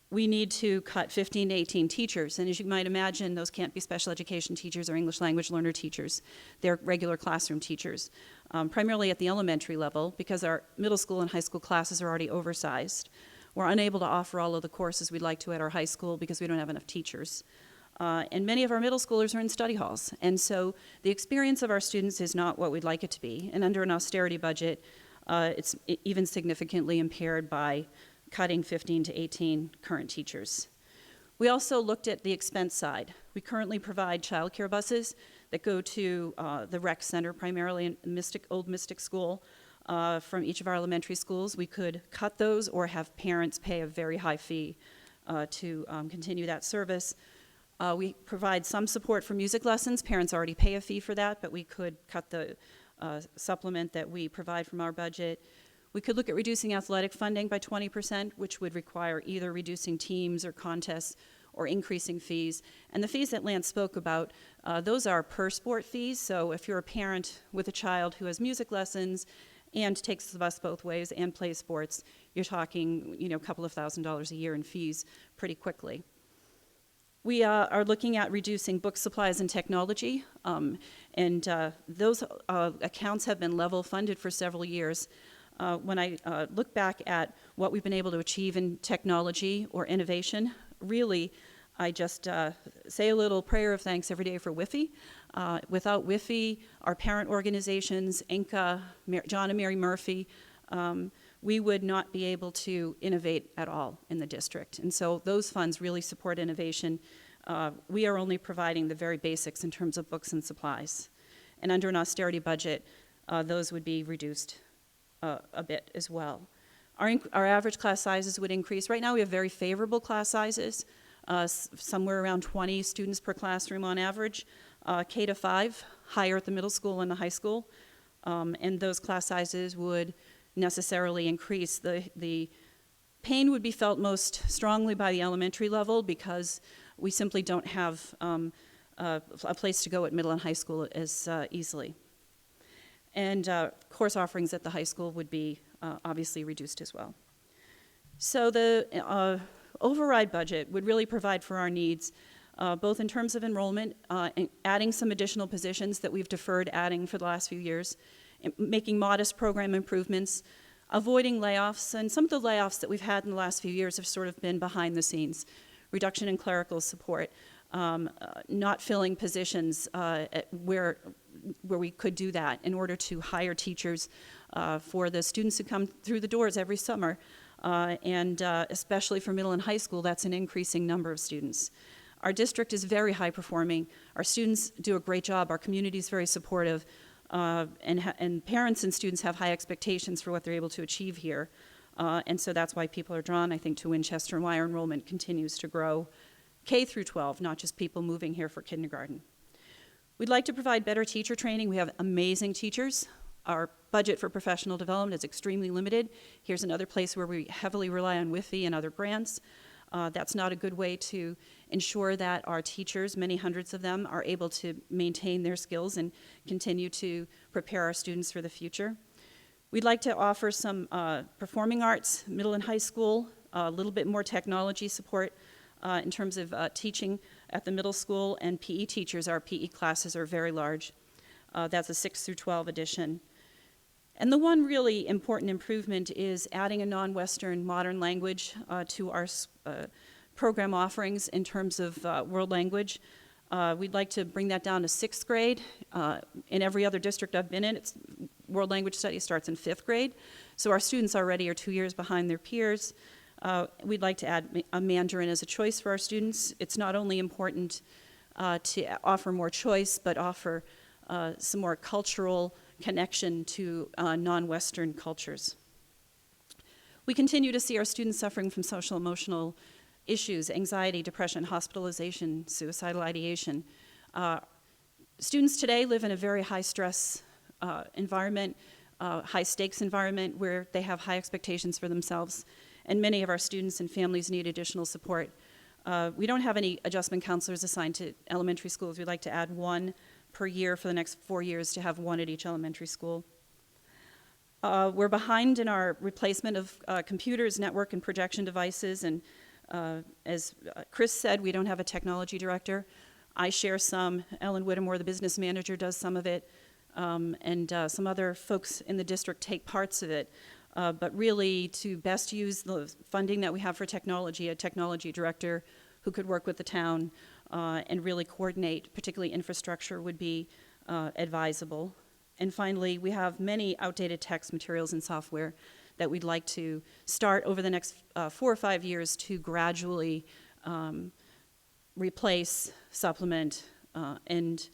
we need to cut 15 to 18 teachers. And as you might imagine, those can't be special education teachers or English language learner teachers. They're regular classroom teachers, primarily at the elementary level, because our middle school and high school classes are already oversized. We're unable to offer all of the courses we'd like to at our high school because we don't have enough teachers. And many of our middle schoolers are in study halls. And so the experience of our students is not what we'd like it to be. And under an austerity budget, it's even significantly impaired by cutting 15 to 18 current teachers. We also looked at the expense side. We currently provide childcare buses that go to the rec center, primarily in Old Mystic School, from each of our elementary schools. We could cut those or have parents pay a very high fee to continue that service. We provide some support for music lessons. Parents already pay a fee for that, but we could cut the supplement that we provide from our budget. We could look at reducing athletic funding by 20%, which would require either reducing teams or contests or increasing fees. And the fees that Lance spoke about, those are per sport fees. So if you're a parent with a child who has music lessons and takes the bus both ways and plays sports, you're talking, a couple of $1,000s a year in fees pretty quickly. We are looking at reducing book supplies and technology, and those accounts have been level funded for several years. When I look back at what we've been able to achieve in technology or innovation, really, I just say a little prayer of thanks every day for WIFI. Without WIFI, our parent organizations, INCA, John and Mary Murphy, we would not be able to innovate at all in the district. And so those funds really support innovation. We are only providing the very basics in terms of books and supplies. And under an austerity budget, those would be reduced a bit as well. Our average class sizes would increase. Right now we have very favorable class sizes, somewhere around 20 students per classroom on average. K to 5, higher at the middle school and the high school. And those class sizes would necessarily increase. The pain would be felt most strongly by the elementary level because we simply don't have a place to go at middle and high school as easily. And course offerings at the high school would be obviously reduced as well. So the override budget would really provide for our needs, both in terms of enrollment, and adding some additional positions that we've deferred adding for the last few years, making modest program improvements, avoiding layoffs, and some of the layoffs that we've had in the last few years have sort of been behind the scenes, reduction in clerical support, not filling positions where we could do that in order to hire teachers for the students who come through the doors every summer, and especially for middle and high school, that's an increasing number of students. Our district is very high performing. Our students do a great job. Our community is very supportive, and parents and students have high expectations for what they're able to achieve here. And so that's why people are drawn, I think, to Winchester, and why our enrollment continues to grow K through 12, not just people moving here for kindergarten. We'd like to provide better teacher training. We have amazing teachers. Our budget for professional development is extremely limited. Here's another place where we heavily rely on WIFI and other grants. That's not a good way to ensure that our teachers, many hundreds of them, are able to maintain their skills and continue to prepare our students for the future. We'd like to offer some performing arts, middle and high school, a little bit more technology support in terms of teaching at the middle school, and PE teachers. Our PE classes are very large. That's a 6 through 12 edition. And the one really important improvement is adding a non-Western modern language to our program offerings in terms of world language. We'd like to bring that down to 6th grade. In every other district I've been in, world language study starts in 5th grade. So our students already are 2 years behind their peers. We'd like to add a Mandarin as a choice for our students. It's not only important to offer more choice, but offer some more cultural connection to non-Western cultures. We continue to see our students suffering from social emotional issues, anxiety, depression, hospitalization, suicidal ideation. Students today live in a very high-stress environment, high-stakes environment where they have high expectations for themselves, and many of our students and families need additional support. We don't have any adjustment counselors assigned to elementary schools. We'd like to add one per year for the next 4 years to have one at each elementary school. We're behind in our replacement of computers, network, and projection devices, and as Chris said, we don't have a technology director. I share some. Ellen Whittemore, the business manager, does some of it, and some other folks in the district take parts of it. But really, to best use the funding that we have for technology, a technology director who could work with the town and really coordinate, particularly infrastructure, would be advisable. And finally, we have many outdated text materials and software that we'd like to start over the next 4 or 5 years to gradually replace, supplement, and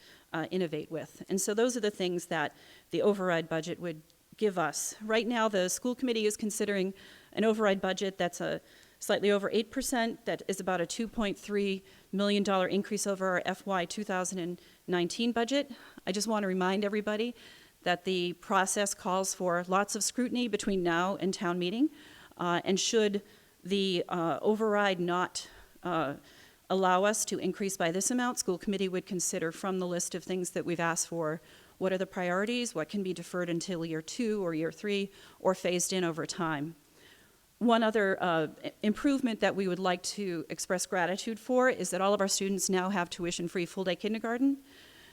innovate with. And so those are the things that the override budget would give us. Right now, the school committee is considering an override budget that's slightly over 8%. That is about a $2.3 million increase over our FY 2019 budget. I just want to remind everybody that the process calls for lots of scrutiny between now and town meeting. And should the override not allow us to increase by this amount, school committee would consider from the list of things that we've asked for, what are the priorities, what can be deferred until year 2 or year 3, or phased in over time. One other improvement that we would like to express gratitude for is that all of our students now have tuition-free full-day kindergarten.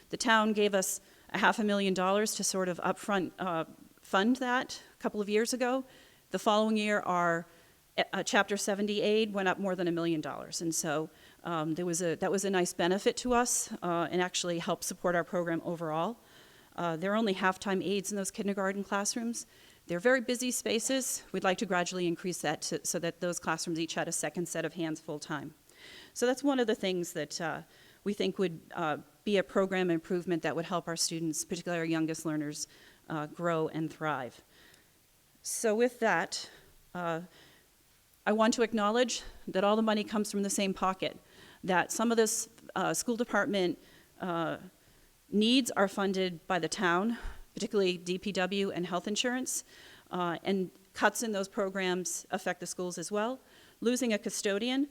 The town gave us $500,000 to sort of upfront fund that a couple of years ago. The following year, our Chapter 70 aid went up more than $1 million, and so that was a nice benefit to us and actually helped support our program overall. There are only half-time aides in those kindergarten classrooms. They're very busy spaces. We'd like to gradually increase that so that those classrooms each had a second set of hands full-time. So that's one of the things that we think would be a program improvement that would help our students, particularly our youngest learners, grow and thrive. So with that, I want to acknowledge that all the money comes from the same pocket, that some of this school department needs are funded by the town, particularly DPW and health insurance, and cuts in those programs affect the schools as well. Losing a custodian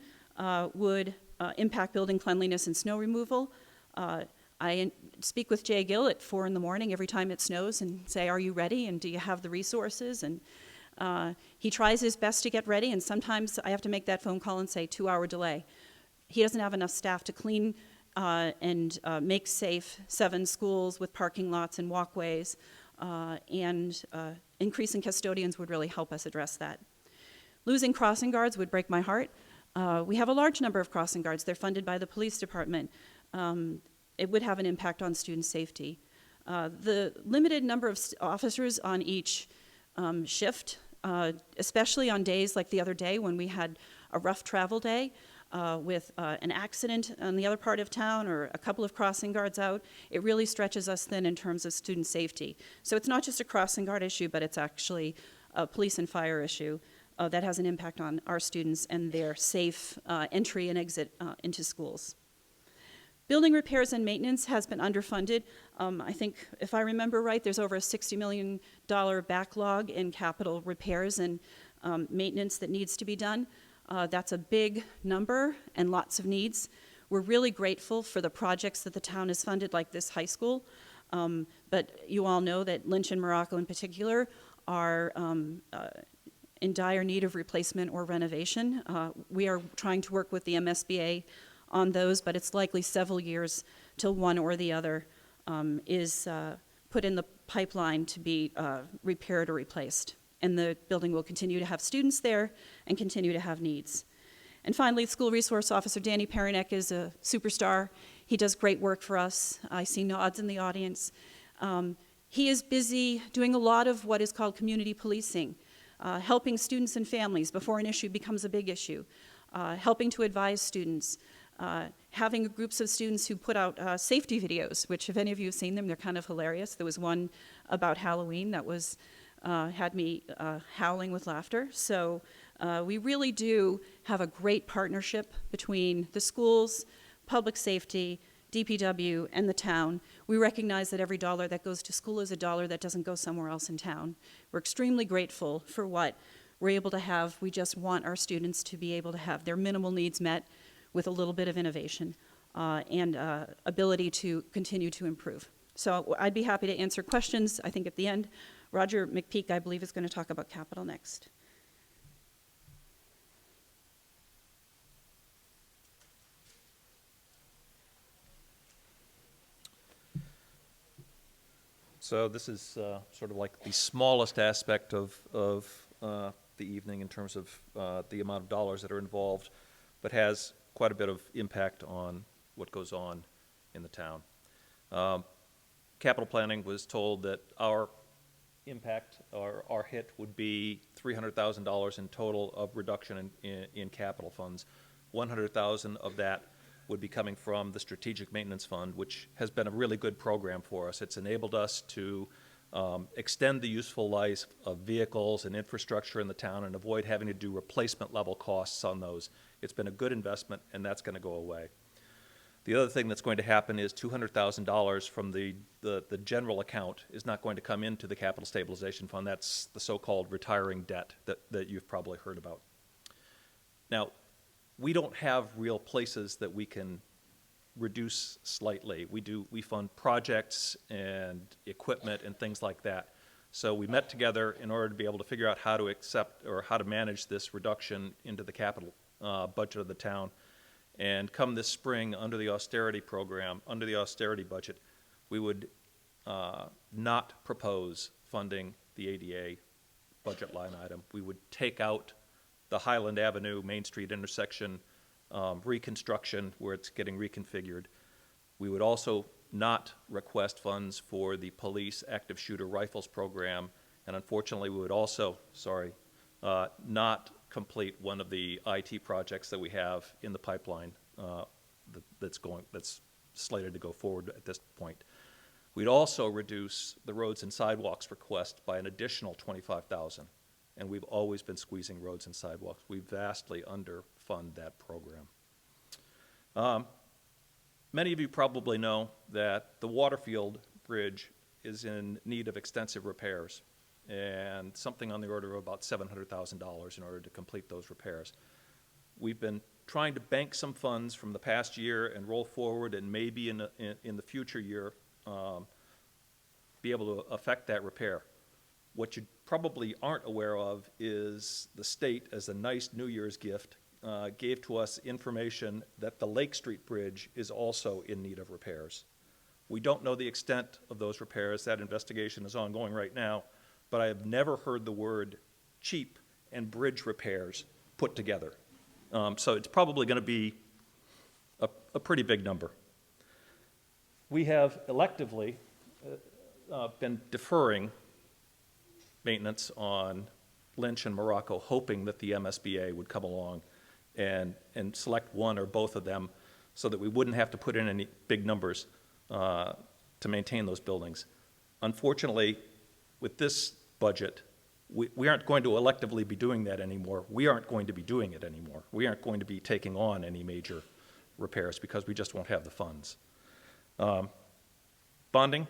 would impact building cleanliness and snow removal. I speak with Jay Gill at 4 in the morning every time it snows and say, are you ready and do you have the resources? And he tries his best to get ready, and sometimes I have to make that phone call and say 2-hour delay. He doesn't have enough staff to clean and make safe 7 schools with parking lots and walkways, and increasing custodians would really help us address that. Losing crossing guards would break my heart. We have a large number of crossing guards. They're funded by the police department. It would have an impact on student safety. The limited number of officers on each shift, especially on days like the other day when we had a rough travel day with an accident on the other part of town or a couple of crossing guards out, it really stretches us thin in terms of student safety. So it's not just a crossing guard issue, but it's actually a police and fire issue that has an impact on our students and their safe entry and exit into schools. Building repairs and maintenance has been underfunded. I think, if I remember right, there's over a $60 million backlog in capital repairs and maintenance that needs to be done. That's a big number and lots of needs. We're really grateful for the projects that the town has funded, like this high school. But you all know that Lynch and Morocco in particular are in dire need of replacement or renovation. We are trying to work with the MSBA on those, but it's likely several years till one or the other is put in the pipeline to be repaired or replaced. And the building will continue to have students there and continue to have needs. And finally, School Resource Officer Danny Perinek is a superstar. He does great work for us. I see nods in the audience. He is busy doing a lot of what is called community policing, helping students and families before an issue becomes a big issue, helping to advise students, having groups of students who put out safety videos, which if any of you have seen them, they're kind of hilarious. There was one about Halloween that was had me howling with laughter. So we really do have a great partnership between the schools, public safety, DPW, and the town. We recognize that every dollar that goes to school is a dollar that doesn't go somewhere else in town. We're extremely grateful for what we're able to have. We just want our students to be able to have their minimal needs met with a little bit of innovation and ability to continue to improve. So I'd be happy to answer questions. I think at the end, Roger McPeak, I believe, is going to talk about capital next. So this is sort of like the smallest aspect of the evening in terms of the amount of dollars that are involved, but has quite a bit of impact on what goes on in the town. Capital planning was told that our impact, our hit would be $300,000 in total of reduction in capital funds. $100,000 of that would be coming from the Strategic Maintenance Fund, which has been a really good program for us. It's enabled us to extend the useful life of vehicles and infrastructure in the town and avoid having to do replacement level costs on those. It's been a good investment, and that's going to go away. The other thing that's going to happen is $200,000 from the general account is not going to come into the Capital Stabilization Fund. That's the so-called retiring debt that you've probably heard about. Now, we don't have real places that we can reduce slightly. We fund projects and equipment and things like that. So we met together in order to be able to figure out how to accept or how to manage this reduction into the capital budget of the town. And come this spring, under the austerity program, under the austerity budget, we would not propose funding the ADA budget line item. We would take out the Highland Avenue, Main Street intersection reconstruction where it's getting reconfigured. We would also not request funds for the police active shooter rifles program, and unfortunately we would also, not complete one of the IT projects that we have in the pipeline that's slated to go forward at this point. We'd also reduce the roads and sidewalks request by an additional $25,000, and we've always been squeezing roads and sidewalks. We vastly underfund that program. Many of you probably know that the Waterfield Bridge is in need of extensive repairs, and something on the order of about $700,000 in order to complete those repairs. We've been trying to bank some funds from the past year and roll forward, and maybe in the future year be able to affect that repair. What you probably aren't aware of is the state, as a nice New Year's gift, gave to us information that the Lake Street Bridge is also in need of repairs. We don't know the extent of those repairs. That investigation is ongoing right now, but I have never heard the word cheap and bridge repairs put together. So it's probably going to be a pretty big number. We have electively been deferring maintenance on Lynch and Morocco, hoping that the MSBA would come along and select one or both of them so that we wouldn't have to put in any big numbers to maintain those buildings. Unfortunately, with this budget, we aren't going to electively be doing that anymore. We aren't going to be doing it anymore. We aren't going to be taking on any major repairs because we just won't have the funds. Bonding,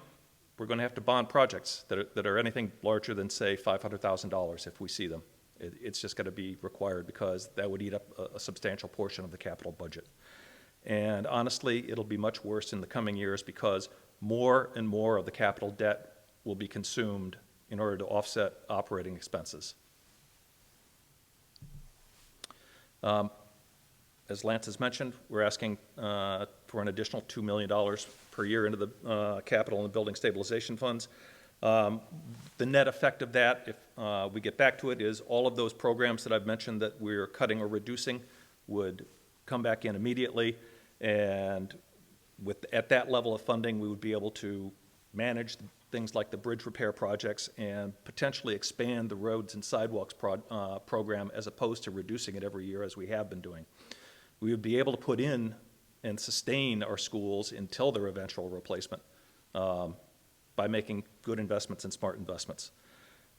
we're going to have to bond projects that are anything larger than, say, $500,000 if we see them. It's just going to be required because that would eat up a substantial portion of the capital budget. And honestly, it'll be much worse in the coming years because more and more of the capital debt will be consumed in order to offset operating expenses. As Lance has mentioned, we're asking for an additional $2 million per year into the capital and building stabilization funds. The net effect of that, if we get back to it, is all of those programs that I've mentioned that we're cutting or reducing would come back in immediately, and at that level of funding, we would be able to manage things like the bridge repair projects and potentially expand the roads and sidewalks program as opposed to reducing it every year as we have been doing. We would be able to put in and sustain our schools until their eventual replacement by making good investments and smart investments.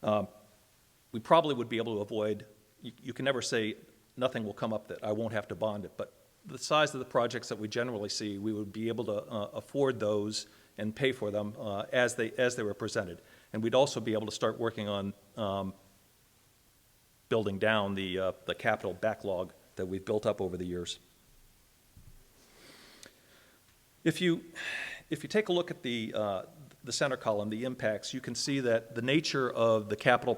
We probably would be able to avoid, you can never say nothing will come up that I won't have to bond it, but the size of the projects that we generally see, we would be able to afford those and pay for them as they were presented. And we'd also be able to start working on building down the capital backlog that we've built up over the years. If you take a look at the center column, the impacts, you can see that the nature of the capital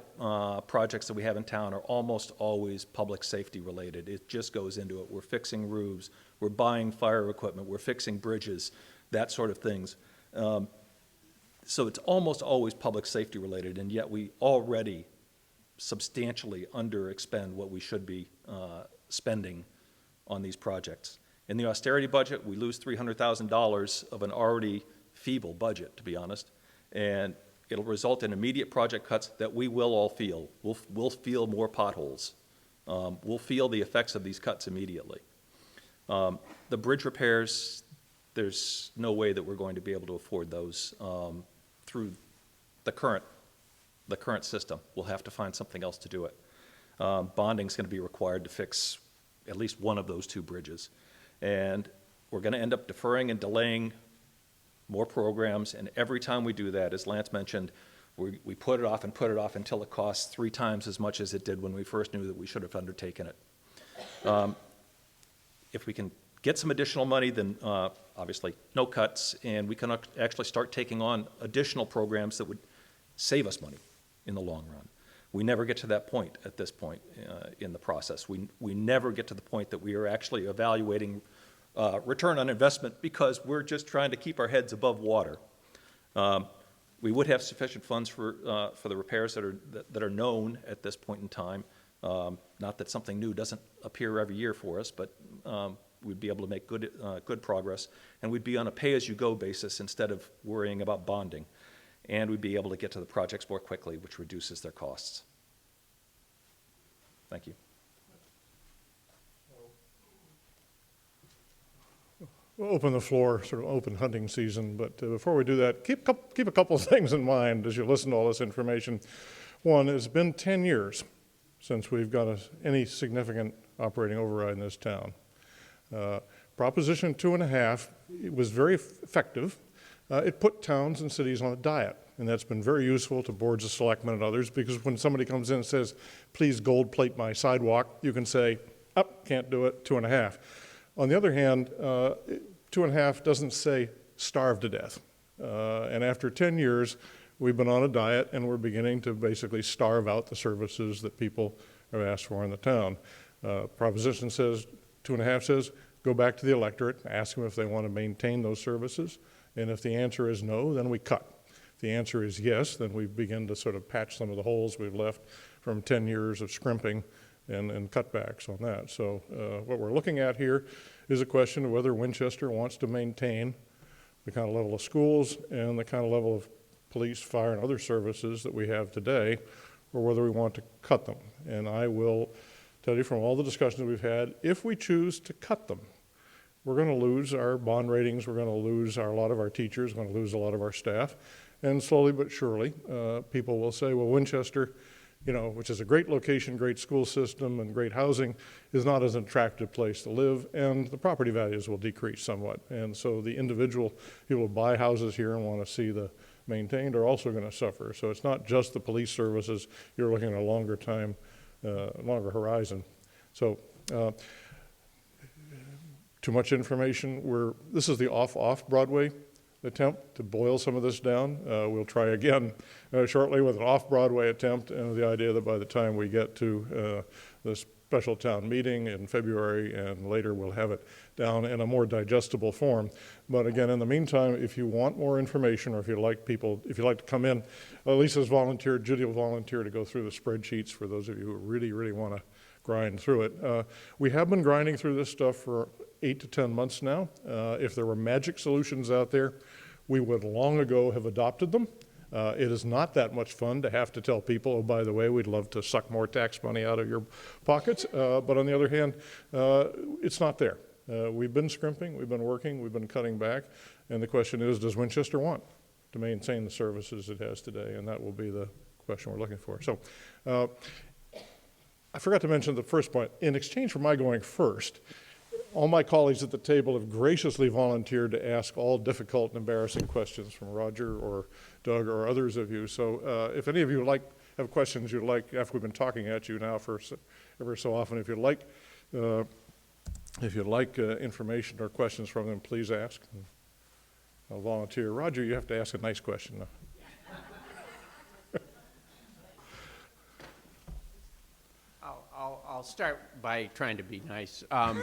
projects that we have in town are almost always public safety related. It just goes into it. We're fixing roofs, we're buying fire equipment, we're fixing bridges, that sort of things. So it's almost always public safety related, and yet we already substantially under-expend what we should be spending on these projects. In the austerity budget, we lose $300,000 of an already feeble budget, to be honest, and it'll result in immediate project cuts that we will all feel. We'll feel more potholes. We'll feel the effects of these cuts immediately. The bridge repairs, there's no way that we're going to be able to afford those through the current system. We'll have to find something else to do it. Bonding's going to be required to fix at least one of those two bridges. And we're going to end up deferring and delaying more programs, and every time we do that, as Lance mentioned, we put it off and put it off until it costs 3 times as much as it did when we first knew that we should have undertaken it. If we can get some additional money, then obviously no cuts, and we can actually start taking on additional programs that would save us money in the long run. We never get to that point at this point in the process. We never get to the point that we are actually evaluating return on investment because we're just trying to keep our heads above water. We would have sufficient funds for the repairs that are known at this point in time. Not that something new doesn't appear every year for us, but we'd be able to make good progress, and we'd be on a pay-as-you-go basis instead of worrying about bonding. And we'd be able to get to the projects more quickly, which reduces their costs. Thank you. We'll open the floor, sort of open hunting season, but before we do that, keep a couple of things in mind as you listen to all this information. One, it's been 10 years since we've got any significant operating override in this town. Proposition 2.5, it was very effective. It put towns and cities on a diet, and that's been very useful to boards of selectmen and others, because when somebody comes in and says, please gold plate my sidewalk, you can say, can't do it, 2.5. On the other hand, 2.5 doesn't say starve to death. And after 10 years, we've been on a diet, and we're beginning to basically starve out the services that people have asked for in the town. Proposition says, 2.5 says, go back to the electorate, ask them if they want to maintain those services. And if the answer is no, then we cut. If the answer is yes, then we begin to sort of patch some of the holes we've left from 10 years of scrimping and cutbacks on that. So what we're looking at here is a question of whether Winchester wants to maintain the kind of level of schools and the kind of level of police, fire, and other services that we have today, or whether we want to cut them. And I will tell you from all the discussions we've had, if we choose to cut them, we're going to lose our bond ratings, we're going to lose a lot of our teachers, we're going to lose a lot of our staff, and slowly but surely, people will say, well, Winchester, which is a great location, great school system, and great housing, is not as an attractive place to live, and the property values will decrease somewhat. And so the individual people who buy houses here and want to see the maintained are also going to suffer. So it's not just the police services, you're looking at a longer time, longer horizon. So too much information. This is the off Broadway attempt to boil some of this down. We'll try again shortly with an off-Broadway attempt, and the idea that by the time we get to the special town meeting in February and later, we'll have it down in a more digestible form. But again, in the meantime, if you want more information, or if you'd like to come in, Lisa's volunteered, Judy will volunteer to go through the spreadsheets for those of you who really, really want to grind through it. We have been grinding through this stuff for 8 to 10 months now. If there were magic solutions out there, we would long ago have adopted them. It is not that much fun to have to tell people, oh, by the way, we'd love to suck more tax money out of your pockets. But on the other hand, it's not there. We've been scrimping, we've been working, we've been cutting back. And the question is, does Winchester want to maintain the services it has today? And that will be the question we're looking for. So I forgot to mention the first point. In exchange for my going first, all my colleagues at the table have graciously volunteered to ask all difficult and embarrassing questions from Roger or Doug or others of you. So if any of you have questions you'd like, after we've been talking at you now for ever so often, if you'd like information or questions from them, please ask. I'll volunteer. Roger, you have to ask a nice question now. I'll start by trying to be nice. I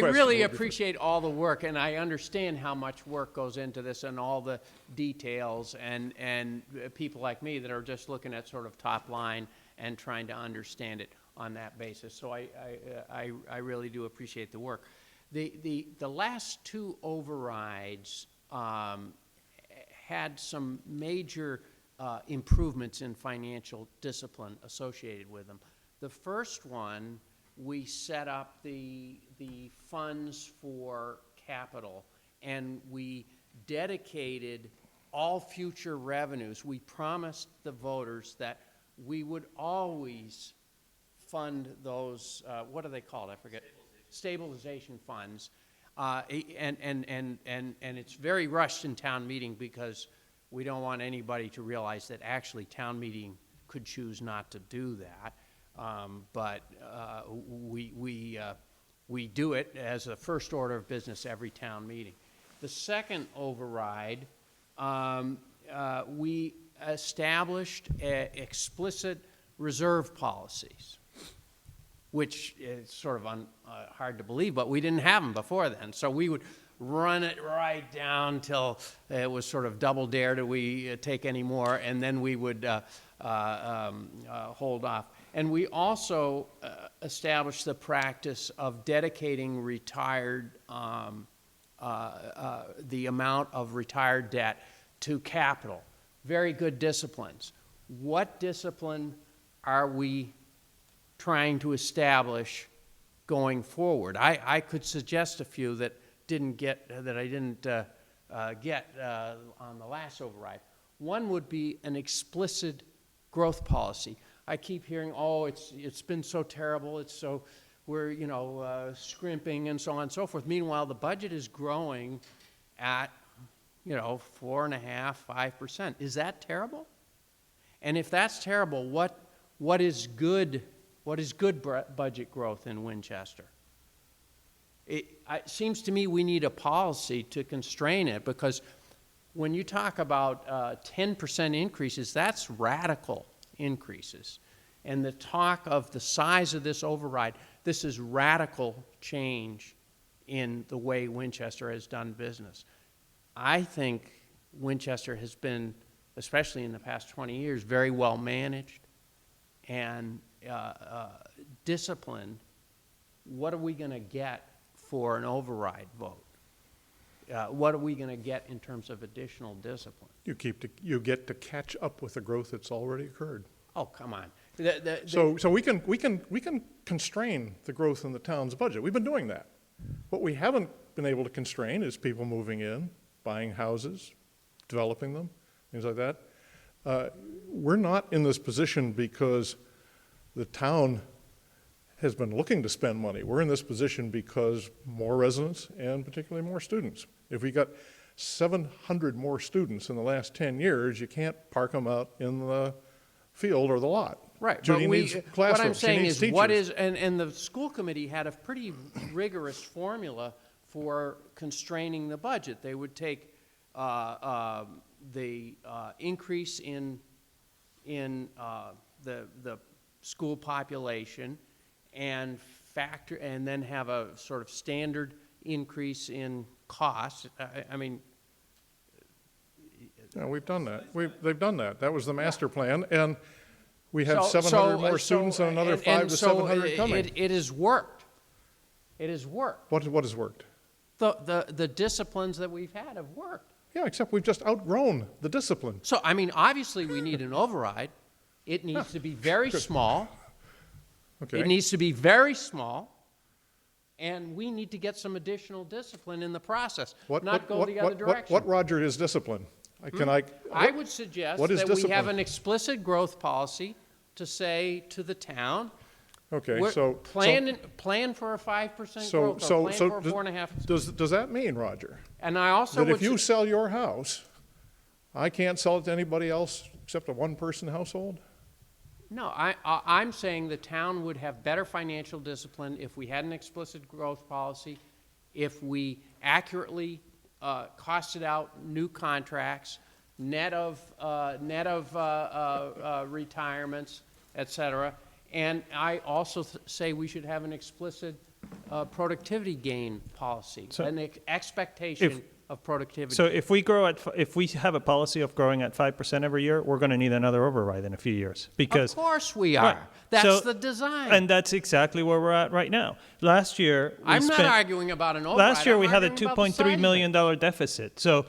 really appreciate all the work, and I understand how much work goes into this and all the details, and people like me that are just looking at sort of top line and trying to understand it on that basis. So I really do appreciate the work. The last two overrides had some major improvements in financial discipline associated with them. The first one, we set up the funds for capital, and we dedicated all future revenues. We promised the voters that we would always fund those, what are they called? I forget. Stabilization funds. And it's very rushed in town meeting because we don't want anybody to realize that actually town meeting could choose not to do that. But we do it as a first order of business every town meeting. The second override, we established explicit reserve policies, which is sort of hard to believe, but we didn't have them before then. So we would run it right down till it was sort of double dare do we take any more, and then we would hold off. And we also established the practice of dedicating retired, the amount of retired debt to capital. Very good disciplines. What discipline are we trying to establish going forward? I could suggest a few that I didn't get on the last override. One would be an explicit growth policy. I keep hearing, oh, it's been so terrible. We're scrimping and so on and so forth. Meanwhile, the budget is growing at 4.5%, 5%. Is that terrible? And if that's terrible, what is good budget growth in Winchester? It seems to me we need a policy to constrain it, because when you talk about 10% increases, that's radical increases. And the talk of the size of this override, this is radical change in the way Winchester has done business. I think Winchester has been, especially in the past 20 years, very well managed and disciplined. What are we going to get for an override vote? What are we going to get in terms of additional discipline? You get to catch up with the growth that's already occurred. Oh, come on. So we can constrain the growth in the town's budget. We've been doing that. What we haven't been able to constrain is people moving in, buying houses, developing them, things like that. We're not in this position because the town has been looking to spend money. We're in this position because more residents and particularly more students. If we got 700 more students in the last 10 years, you can't park them out in the field or the lot. Right. Judy needs classrooms. What I'm saying is, teachers. and the school committee had a pretty rigorous formula for constraining the budget. They would take the increase in the school population and then have a sort of standard increase in costs. I mean, yeah, we've done that. They've done that. That was the master plan, and we have 700 more students and another 500 to 700 coming. It has worked. It has worked. What has worked? The disciplines that we've had have worked. Yeah, except we've just outgrown the discipline. So, I mean, obviously we need an override. It needs to be very small. Okay. It needs to be very small, and we need to get some additional discipline in the process, not go the other direction. What, Roger, is discipline? I would suggest What is that we have discipline? an explicit growth policy to say to the town, Okay, we're- so. plan for a 5% So, growth, or so, plan so for a does- 4.5%. does that mean, Roger, And I also that would. if you sell your house, I can't sell it to anybody else except a one-person household? No, I'm saying the town would have better financial discipline if we had an explicit growth policy, if we accurately costed out new contracts, net of retirements, et cetera. And I also say we should have an explicit productivity gain policy, So an expectation of productivity. So if we grow if we have a policy of growing at 5% every year, we're going to need another override in a few years because. Of course we are. Right. That's So- the design. And that's exactly where we're at right now. Last year, I'm not arguing about an override. Last year, I'm we had a arguing about the $2.3 size of million it. deficit. So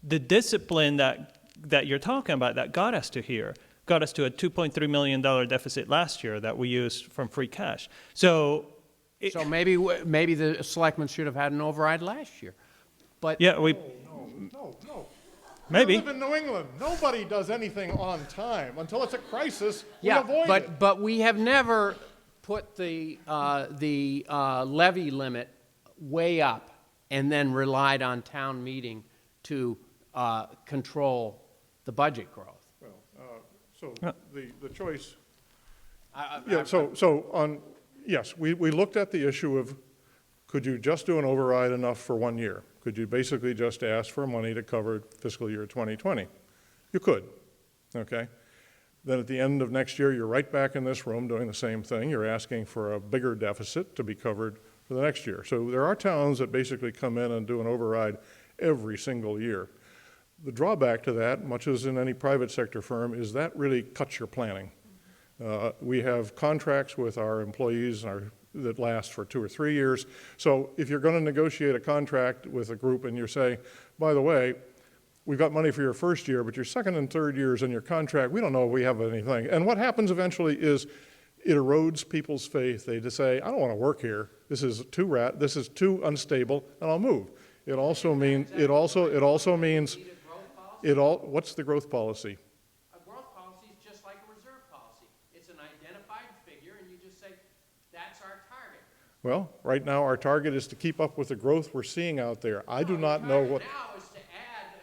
the discipline that you're talking about that got us to here, got us to a $2.3 million deficit last year that we used from free cash. So, So maybe the selectmen should have had an override last year. But yeah, we, No. maybe. We live in New England. Nobody does anything on time. Until it's a crisis, we yeah, avoid it. but we have never put the levy limit way up and then relied on town meeting to control the budget growth. Well, so the choice, yeah, so yes, we looked at the issue of, could you just do an override enough for 1 year? Could you basically just ask for money to cover fiscal year 2020? You could, okay? Then at the end of next year, you're right back in this room doing the same thing. You're asking for a bigger deficit to be covered for the next year. So there are towns that basically come in and do an override every single year. The drawback to that, much as in any private sector firm, is that really cuts your planning. We have contracts with our employees that last for 2 or 3 years. So if you're going to negotiate a contract with a group and you say, by the way, we've got money for your first year, but your second and third years in your contract, we don't know if we have anything. And what happens eventually is it erodes people's faith. They just say, I don't want to work here. This is too unstable, and I'll move. It also means, what's the growth policy? A growth policy is just like a reserve policy. It's an identified figure, and you just say, that's our target. Well, right now, our target is to keep up with the growth we're seeing out there. I do not know what. Now is to add,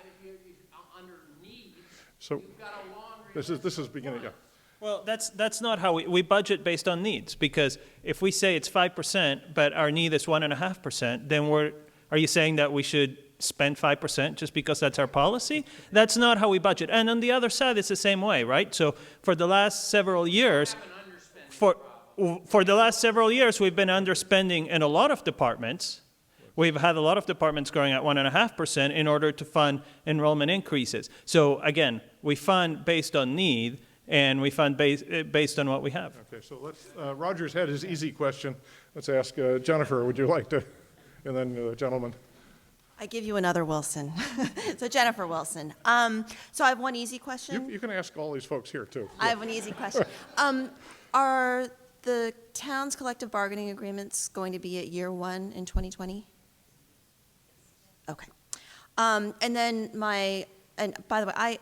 under needs, So you've got a laundry this is beginning, yeah. Well, that's not how we budget based on needs, because if we say it's 5%, but our need is 1.5%, then are you saying that we should spend 5% just because that's our policy? That's not how we budget. And on the other side, it's the same way, right? So for the last several years, for the last several years, we've been underspending in a lot of departments. We've had a lot of departments growing at 1.5% in order to fund enrollment increases. So again, we fund based on need, and we fund based on what we have. Okay, so Roger's had his easy question. Let's ask Jennifer, would you like to, and then the gentleman. I give you another Wilson. So Jennifer Wilson. So I have one easy question. You can ask all these folks here, too. I have an easy question. Are the town's collective bargaining agreements going to be at year 1 in 2020? Okay. And then and by the way,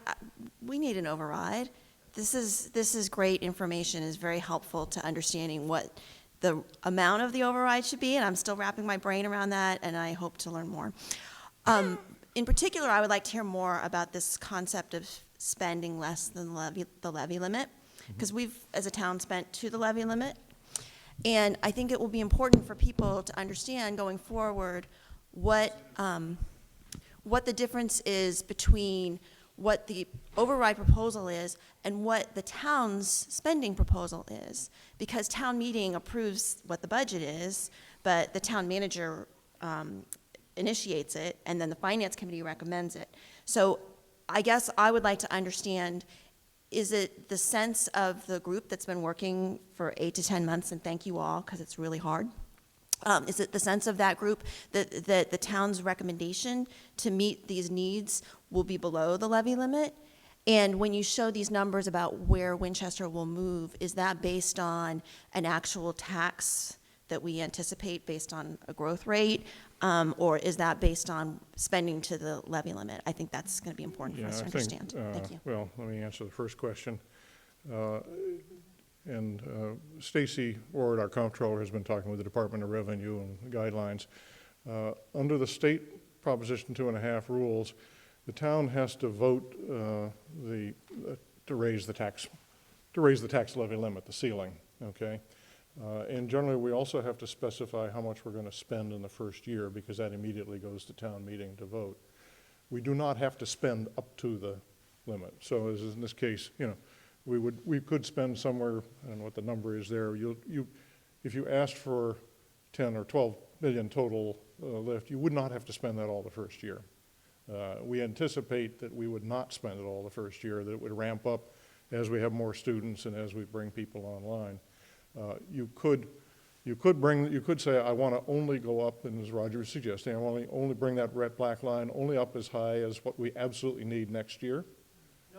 we need an override. This is great information, is very helpful to understanding what the amount of the override should be, and I'm still wrapping my brain around that, and I hope to learn more. In particular, I would like to hear more about this concept of spending less than the levy limit, because we've, as a town, spent to the levy limit, and I think it will be important for people to understand going forward what the difference is between what the override proposal is and what the town's spending proposal is. Because town meeting approves what the budget is, but the town manager initiates it, and then the finance committee recommends it. So I guess I would like to understand, is it the sense of the group that's been working for 8 to 10 months, and thank you all, because it's really hard, is it the sense of that group that the town's recommendation to meet these needs will be below the levy limit? And when you show these numbers about where Winchester will move, is that based on an actual tax that we anticipate based on a growth rate? Or is that based on spending to the levy limit? I think that's going to be important for Yeah, us to I understand. think, Thank you. well, let me answer the first question. And Stacy Ward, our comptroller, has been talking with the Department of Revenue and the guidelines. Under the state Proposition 2.5 rules, the town has to vote to raise the tax levy limit, the ceiling, okay? And generally, we also have to specify how much we're going to spend in the first year, because that immediately goes to town meeting to vote. We do not have to spend up to the limit. So as in this case, you know, we could spend somewhere, I don't know what the number is there. If you asked for 10 or 12 million total lift, you would not have to spend that all the first year. We anticipate that we would not spend it all the first year, that it would ramp up as we have more students and as we bring people online. You could say, I want to only go up, and as Roger was suggesting, I want to only bring that red black line only up as high as what we absolutely need next year,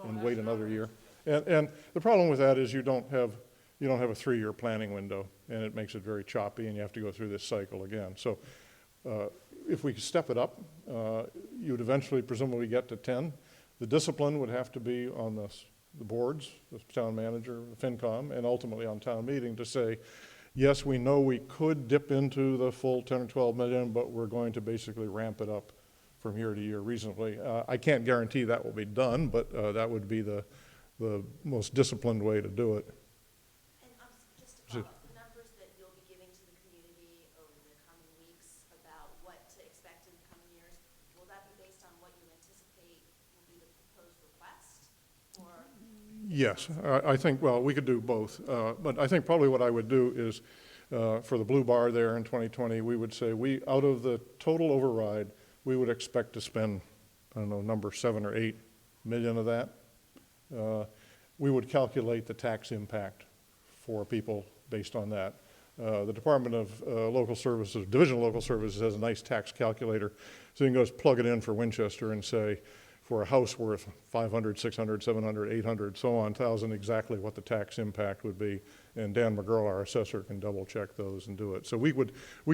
and wait another year. And the problem with that is you don't have a 3-year planning window, and it makes it very choppy, and you have to go through this cycle again. So if we step it up, you'd eventually presumably get to 10. The discipline would have to be on the boards, the town manager, the FinCom, and ultimately on town meeting to say, yes, we know we could dip into the full 10 or 12 million, but we're going to basically ramp it up from year to year reasonably. I can't guarantee that will be done, but that would be the most disciplined way to do it. And just to follow up, the numbers that you'll be giving to the community over the coming weeks about what to expect in the coming years, will that be based on what you anticipate will be the proposed request? Or? Yes, I think, well, we could do both. But I think probably what I would do is, for the blue bar there in 2020, we would say out of the total override, we would expect to spend, I don't know, number 7 or 8 million of that. We would calculate the tax impact for people based on that. The Department of Local Services, Division of Local Services has a nice tax calculator, so you can just plug it in for Winchester and say, for a house worth 500, 600, 700, 800, so on, 1,000, exactly what the tax impact would be. And Dan McGurl, our assessor, can double check those and do it. So we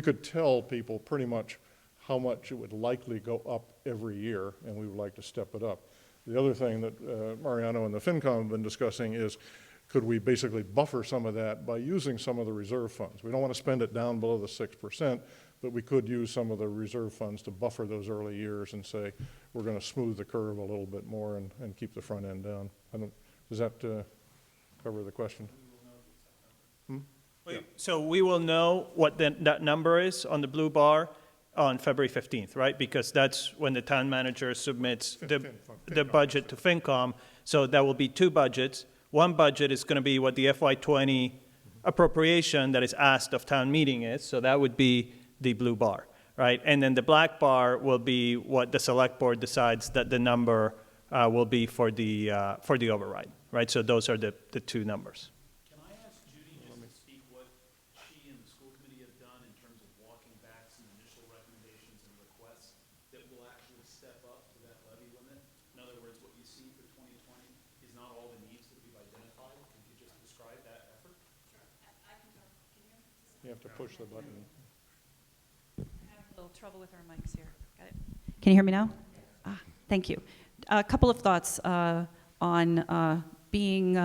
could tell people pretty much how much it would likely go up every year, and we would like to step it up. The other thing that Mariano and the FinCom have been discussing is, could we basically buffer some of that by using some of the reserve funds? We don't want to spend it down below the 6%, but we could use some of the reserve funds to buffer those early years and say, we're going to smooth the curve a little bit more and keep the front end down. Does that cover the question? So we will know what that number is on the blue bar on February 15th, right? Because that's when the town manager submits the budget to FinCom. So there will be 2 budgets. One budget is going to be what the FY20 appropriation that is asked of town meeting is. So that would be the blue bar, right? And then the black bar will be what the select board decides that the number will be for the override, right? So those are the 2 numbers. Can I ask Judy just to speak what she and the school committee have done in terms of walking back some initial recommendations and requests that will actually step up to that levy limit? In other words, what you see for 2020 is not all the needs that we've identified. Could you just describe that effort? You have to push the button. A little trouble with our mics here. Got it? Can you hear me now? Thank you. A couple of thoughts on being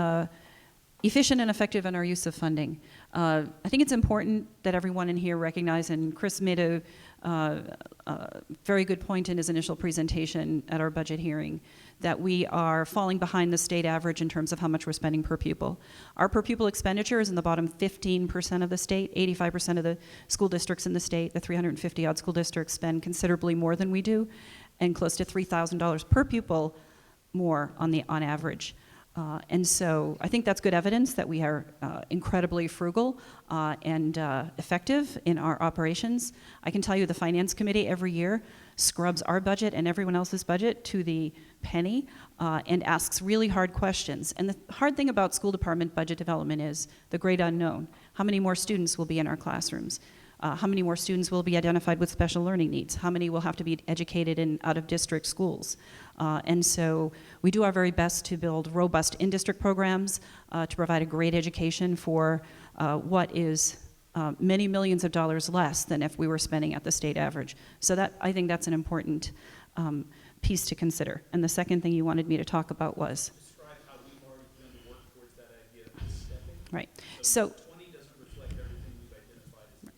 efficient and effective in our use of funding. I think it's important that everyone in here recognize, and Chris made a very good point in his initial presentation at our budget hearing, that we are falling behind the state average in terms of how much we're spending per pupil. Our per pupil expenditure is in the bottom 15% of the state. 85% of the school districts in the state, the 350 odd school districts, spend considerably more than we do, and close to $3,000 per pupil more on average. And so I think that's good evidence that we are incredibly frugal and effective in our operations. I can tell you the Finance Committee every year scrubs our budget and everyone else's budget to the penny and asks really hard questions. And the hard thing about school department budget development is the great unknown. How many more students will be in our classrooms? How many more students will be identified with special learning needs? How many will have to be educated in out-of-district schools? And so we do our very best to build robust in-district programs to provide a great education for what is many millions of dollars less than if we were spending at the state average. So that, I think that's an important piece to consider. And the second thing you wanted me to talk about was? Describe how we've already begun to work towards that idea of stepping. Right. So So 20 doesn't reflect everything we've identified as needs.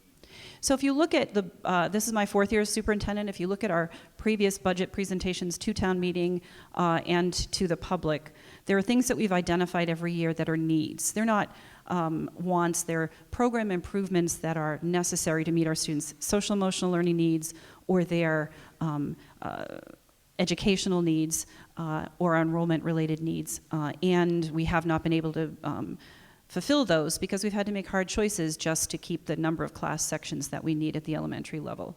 So if you look at the, this is my fourth year as superintendent, if you look at our previous budget presentations to town meeting and to the public, there are things that we've identified every year that are needs. They're not wants, they're program improvements that are necessary to meet our students' social emotional learning needs or their educational needs or enrollment related needs. And we have not been able to fulfill those because we've had to make hard choices just to keep the number of class sections that we need at the elementary level.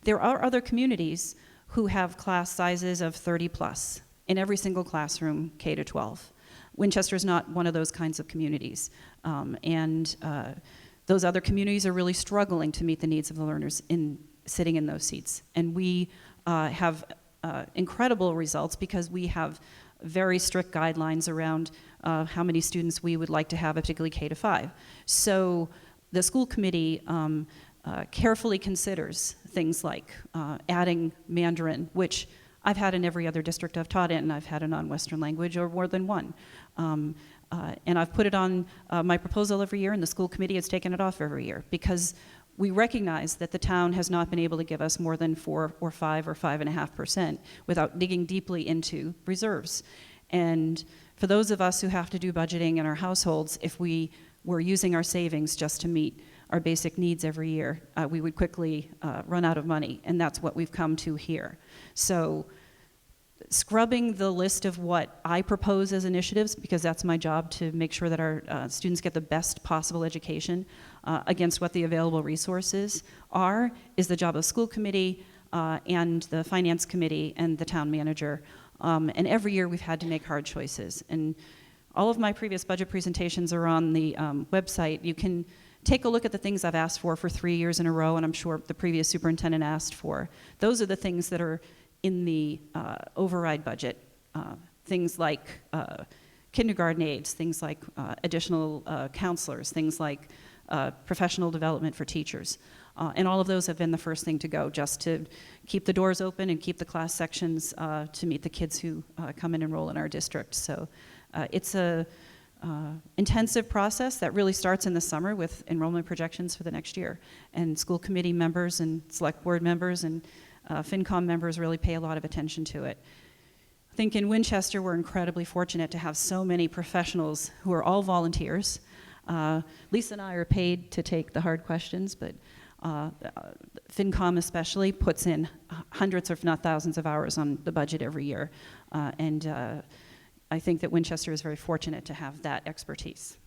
There are other communities who have class sizes of 30 plus in every single classroom, K to 12. Winchester is not one of those kinds of communities. Those other communities are really struggling to meet the needs of the learners sitting in those seats. And we have incredible results because we have very strict guidelines around how many students we would like to have, particularly K to 5. So the school committee carefully considers things like adding Mandarin, which I've had in every other district I've taught in, and I've had a non-Western language or more than one. And I've put it on my proposal every year, and the school committee has taken it off every year because we recognize that the town has not been able to give us more than 4 or 5 or 5.5% without digging deeply into reserves. And for those of us who have to do budgeting in our households, if we were using our savings just to meet our basic needs every year, we would quickly run out of money, and that's what we've come to here. So scrubbing the list of what I propose as initiatives, because that's my job to make sure that our students get the best possible education against what the available resources are, is the job of the school committee and the finance committee and the town manager. And every year we've had to make hard choices. And all of my previous budget presentations are on the website. You can take a look at the things I've asked for 3 years in a row, and I'm sure the previous superintendent asked for. Those are the things that are in the override budget. Things like kindergarten aides, things like additional counselors, things like professional development for teachers. And all of those have been the first thing to go, just to keep the doors open and keep the class sections to meet the kids who come and enroll in our district. So it's a intensive process that really starts in the summer with enrollment projections for the next year. And school committee members and select board members and FinCom members really pay a lot of attention to it. I think in Winchester we're incredibly fortunate to have so many professionals who are all volunteers. Lisa and I are paid to take the hard questions, but FinCom especially puts in hundreds if not thousands of hours on the budget every year. I think that Winchester is very fortunate to have that expertise.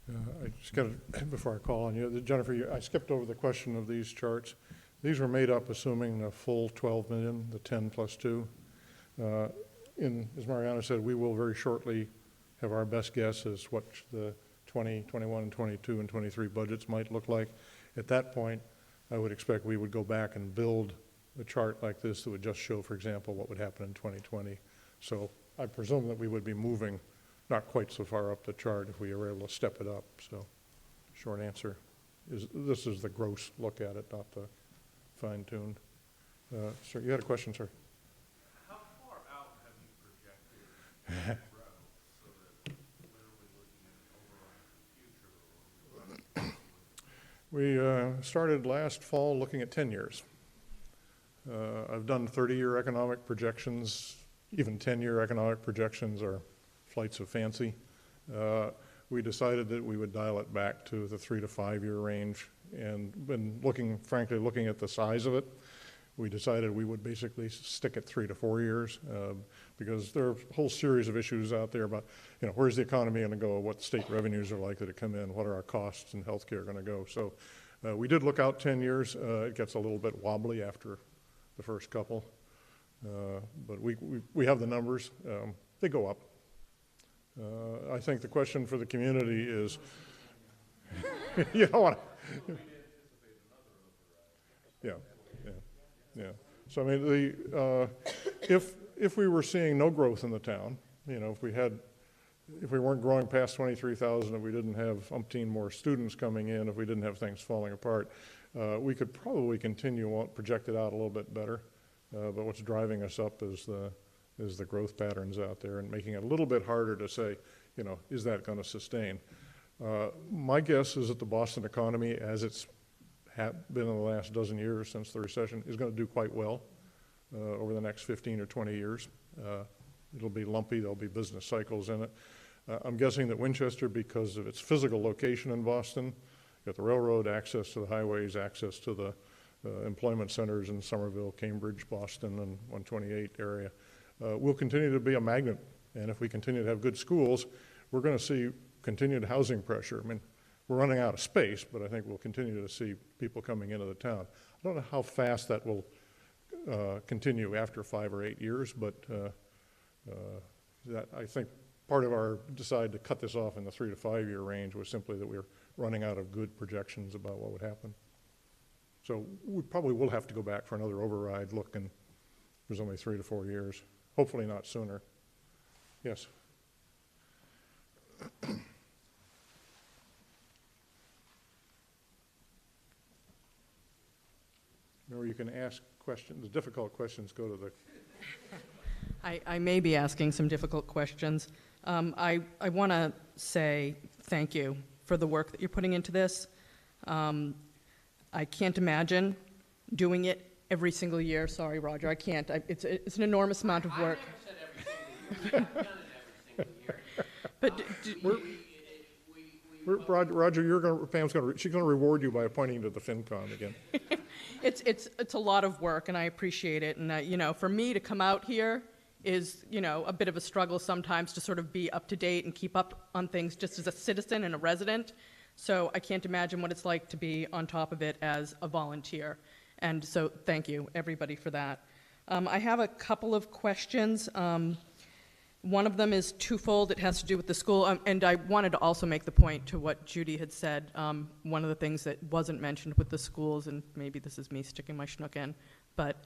I just got to, before I call on you, Jennifer, I skipped over the question of these charts. These were made up assuming the full 12 million, the 10 plus 2. As Mariana said, we will very shortly have our best guess as what the 20, 21, 22, and 23 budgets might look like. At that point, I would expect we would go back and build a chart like this that would just show, for example, what would happen in 2020. So I presume that we would be moving not quite so far up the chart if we were able to step it up. So short answer is this is the gross look at it, not the fine-tuned. Sir, you had a question, sir? How far out have you projected growth so that when are we looking at an override for the future? We started last fall looking at 10 years. I've done 30-year economic projections. Even 10-year economic projections are flights of fancy. We decided that we would dial it back to the 3 to 5 year range, and been frankly looking at the size of it. We decided we would basically stick at 3 to 4 years because there are a whole series of issues out there about, where's the economy going to go, what state revenues are likely to come in, what are our costs in healthcare going to go. So we did look out 10 years. It gets a little bit wobbly after the first couple, but we have the numbers. They go up. I think the question for the community is, you don't want to. Yeah. So I mean, if we were seeing no growth in the town, if we had if we weren't growing past 23,000, if we didn't have umpteen more students coming in, if we didn't have things falling apart, we could probably continue on, project it out a little bit better. But what's driving us up is the growth patterns out there and making it a little bit harder to say, you know, is that going to sustain? My guess is that the Boston economy, as it's been in the last dozen years since the recession, is going to do quite well over the next 15 or 20 years. It'll be lumpy, there'll be business cycles in it. I'm guessing that Winchester, because of its physical location in Boston, got the railroad, access to the highways, access to the employment centers in Somerville, Cambridge, Boston, and 128 area, will continue to be a magnet. And if we continue to have good schools, we're going to see continued housing pressure. I mean, we're running out of space, but I think we'll continue to see people coming into the town. I don't know how fast that will continue after 5 or 8 years, but that I think part of our decide to cut this off in the 3 to 5 year range was simply that we were running out of good projections about what would happen. So we probably will have to go back for another override look, and there's only 3 to 4 years, hopefully not sooner. Yes. Or you can ask questions. The difficult questions go to the... I may be asking some difficult questions. I want to say thank you for the work that you're putting into this. I can't imagine doing it every single year. Sorry, Roger, I can't. It's an enormous amount of work. I never said every single year. I've done it every single year. But Roger, Pam's she's going to reward you by appointing you to the FinCom again. It's a lot of work, and I appreciate it. And you know, for me to come out here is, you know, a bit of a struggle sometimes to sort of be up to date and keep up on things just as a citizen and a resident. So I can't imagine what it's like to be on top of it as a volunteer. And so thank you, everybody, for that. I have a couple of questions. One of them is twofold. It has to do with the school. And I wanted to also make the point to what Judy had said. One of the things that wasn't mentioned with the schools, and maybe this is me sticking my schnook in, but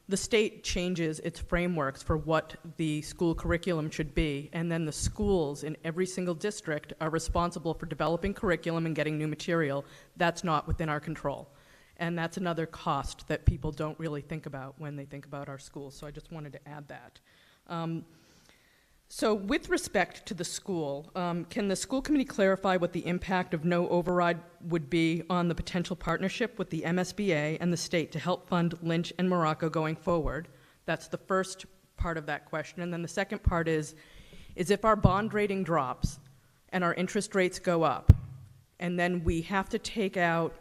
the state changes its frameworks for what the school curriculum should be, and then the schools in every single district are responsible for developing curriculum and getting new material. That's not within our control. And that's another cost that people don't really think about when they think about our schools. So I just wanted to add that. So with respect to the school, can the school committee clarify what the impact of no override would be on the potential partnership with the MSBA and the state to help fund Lynch and Morocco going forward? That's the first part of that question. And then the second part is if our bond rating drops and our interest rates go up, and then we have to take out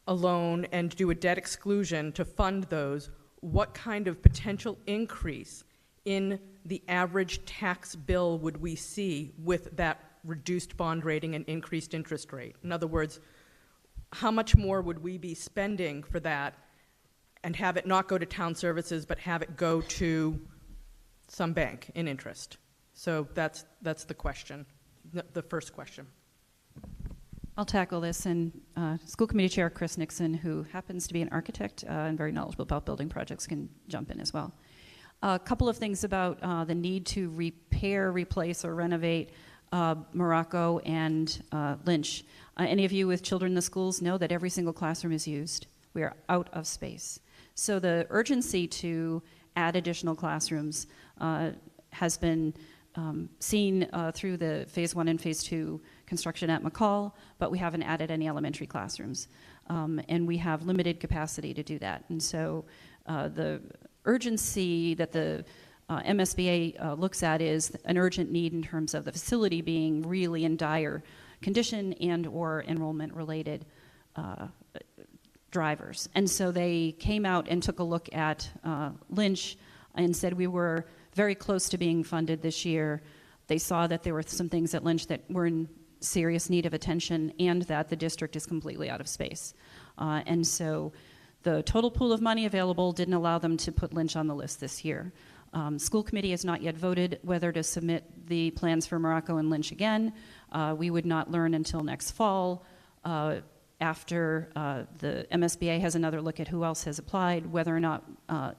a loan and do a debt exclusion to fund those, what kind of potential increase in the average tax bill would we see with that reduced bond rating and increased interest rate? In other words, how much more would we be spending for that and have it not go to town services but have it go to some bank in interest? So that's the question, the first question. I'll tackle this, and School Committee Chair Chris Nixon, who happens to be an architect and very knowledgeable about building projects, can jump in as well. A couple of things about the need to repair, replace, or renovate Morocco and Lynch. Any of you with children in the schools know that every single classroom is used. We are out of space. So the urgency to add additional classrooms has been seen through the Phase 1 and Phase 2 construction at McCall, but we haven't added any elementary classrooms. And we have limited capacity to do that. And so the urgency that the MSBA looks at is an urgent need in terms of the facility being really in dire condition and or enrollment related drivers. And so they came out and took a look at Lynch and said we were very close to being funded this year. They saw that there were some things at Lynch that were in serious need of attention and that the district is completely out of space. And so the total pool of money available didn't allow them to put Lynch on the list this year. School committee has not yet voted whether to submit the plans for Morocco and Lynch again. We would not learn until next fall after the MSBA has another look at who else has applied, whether or not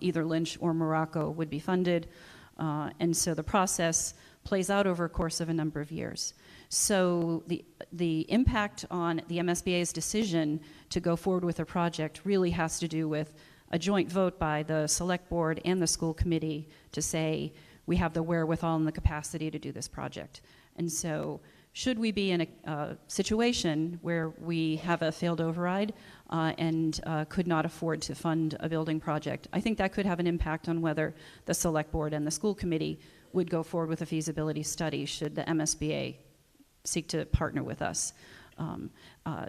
either Lynch or Morocco would be funded. And so the process plays out over a course of a number of years. So the impact on the MSBA's decision to go forward with a project really has to do with a joint vote by the select board and the school committee to say we have the wherewithal and the capacity to do this project. And so should we be in a situation where we have a failed override and could not afford to fund a building project, I think that could have an impact on whether the select board and the school committee would go forward with a feasibility study should the MSBA seek to partner with us.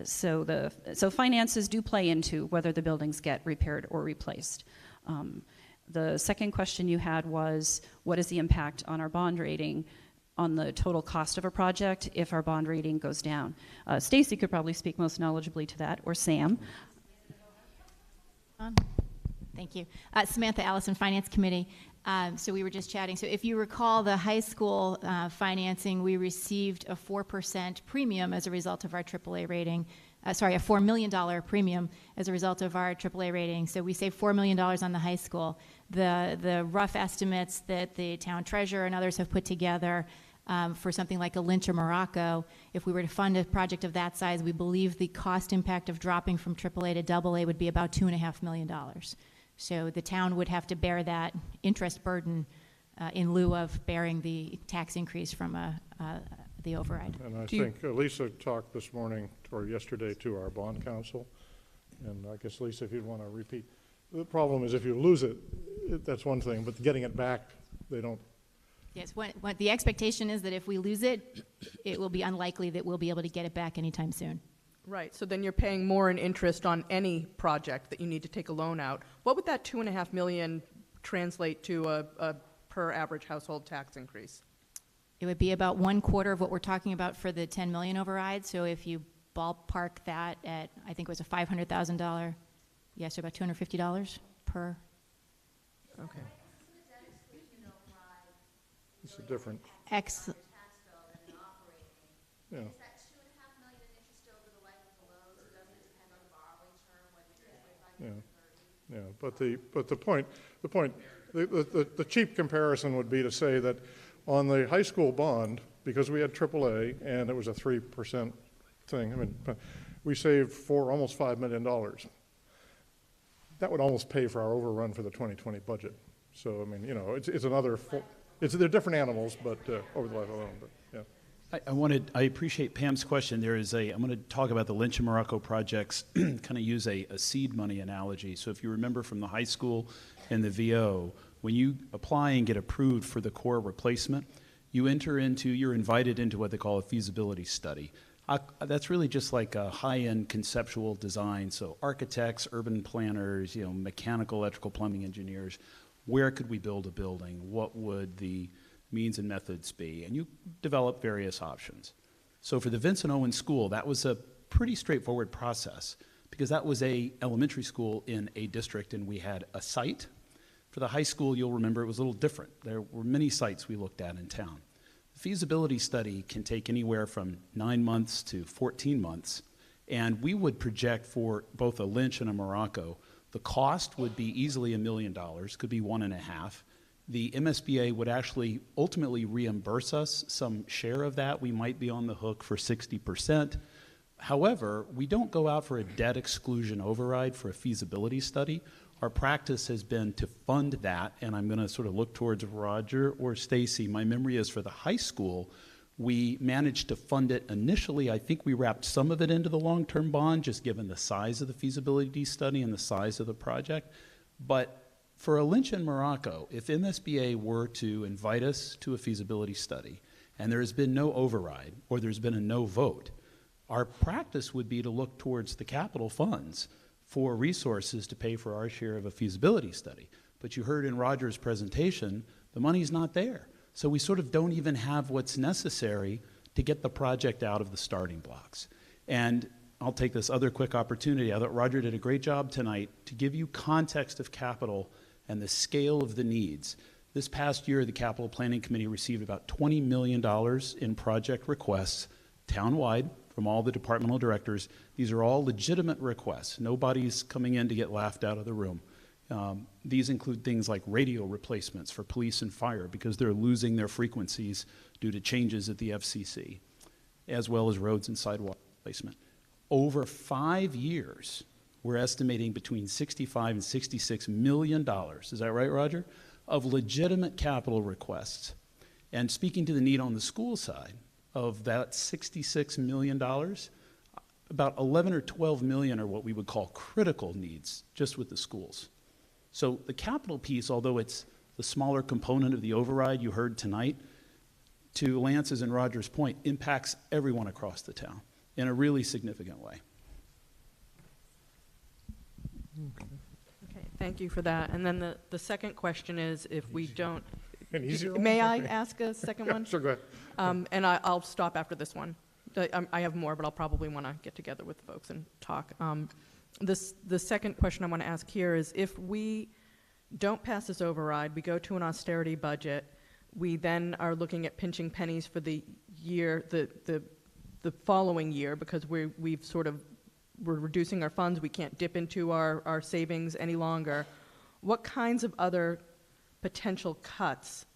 So finances do play into whether the buildings get repaired or replaced. The second question you had was, what is the impact on our bond rating on the total cost of a project if our bond rating goes down? Stacy could probably speak most knowledgeably to that, or Sam. Thank you. Samantha Allison, Finance Committee. So we were just chatting. So if you recall the high school financing, we received a 4% premium as a result of our AAA rating. A $4 million premium as a result of our AAA rating. So we saved $4 million on the high school. The rough estimates that the town treasurer and others have put together for something like a Lynch or Morocco, if we were to fund a project of that size, we believe the cost impact of dropping from AAA to AA would be about $2.5 million. So the town would have to bear that interest burden in lieu of bearing the tax increase from the override. And I think Lisa talked this morning or yesterday to our bond counsel, and I guess, Lisa, if you'd want to repeat. The problem is if you lose it, that's one thing, but getting it back, they don't. Yes, what the expectation is that if we lose it, it will be unlikely that we'll be able to get it back anytime soon. Right, so then you're paying more in interest on any project that you need to take a loan out. What would that $2.5 million translate to a per average household tax increase? It would be about 1/4 of what we're talking about for the 10 million override. So if you ballpark that at, I think it was a $500,000, yes, so about $250 per. Okay. It's a different. X. Yeah. Yeah, but the cheap comparison would be to say that on the high school bond, because we had AAA and it was a 3% thing, I mean, we saved almost $5 million. That would almost pay for our overrun for the 2020 budget. So, I mean, you know, it's another, they're different animals, but over the life alone, but yeah. I appreciate Pam's question. I'm going to talk about the Lynch and Morocco projects, kind of use a seed money analogy. So if you remember from the high school and the VO, when you apply and get approved for the core replacement, you're invited into what they call a feasibility study. That's really just like a high-end conceptual design. So architects, urban planners, mechanical, electrical, plumbing engineers, where could we build a building? What would the means and methods be? And you develop various options. So for the Vincent Owen School, that was a pretty straightforward process because that was a elementary school in a district and we had a site. For the high school, you'll remember it was a little different. There were many sites we looked at in town. The feasibility study can take anywhere from 9 months to 14 months, and we would project for both a Lynch and a Morocco, the cost would be easily $1 million, could be 1.5. The MSBA would actually ultimately reimburse us some share of that. We might be on the hook for 60%. However, we don't go out for a debt exclusion override for a feasibility study. Our practice has been to fund that, and I'm going to sort of look towards Roger or Stacy. My memory is for the high school, we managed to fund it initially. I think we wrapped some of it into the long-term bond, just given the size of the feasibility study and the size of the project. But for a Lynch and Morocco, if MSBA were to invite us to a feasibility study and there has been no override or there's been a no vote, our practice would be to look towards the capital funds for resources to pay for our share of a feasibility study. But you heard in Roger's presentation, the money's not there. So we sort of don't even have what's necessary to get the project out of the starting blocks. And I'll take this other quick opportunity. I thought Roger did a great job tonight to give you context of capital and the scale of the needs. This past year, the Capital Planning Committee received about $20 million in project requests townwide from all the departmental directors. These are all legitimate requests. Nobody's coming in to get laughed out of the room. These include things like radio replacements for police and fire because they're losing their frequencies due to changes at the FCC, as well as roads and sidewalk replacement. Over 5 years, we're estimating between $65 and $66 million, is that right, Roger, of legitimate capital requests. And speaking to the need on the school side, of that $66 million, about 11 or 12 million are what we would call critical needs just with the schools. So the capital piece, although it's the smaller component of the override you heard tonight, to Lance's and Roger's point, impacts everyone across the town in a really significant way. Okay, thank you for that. And then the second question is, if we don't, An easier one? may I Okay. ask a second one? Sure, go ahead. And I'll stop after this one. I have more, but I'll probably want to get together with folks and talk. The second question I want to ask here is, if we don't pass this override, we go to an austerity budget, we then are looking at pinching pennies for the year, the following year, because we're reducing our funds, we can't dip into our savings any longer. What kinds of other potential cuts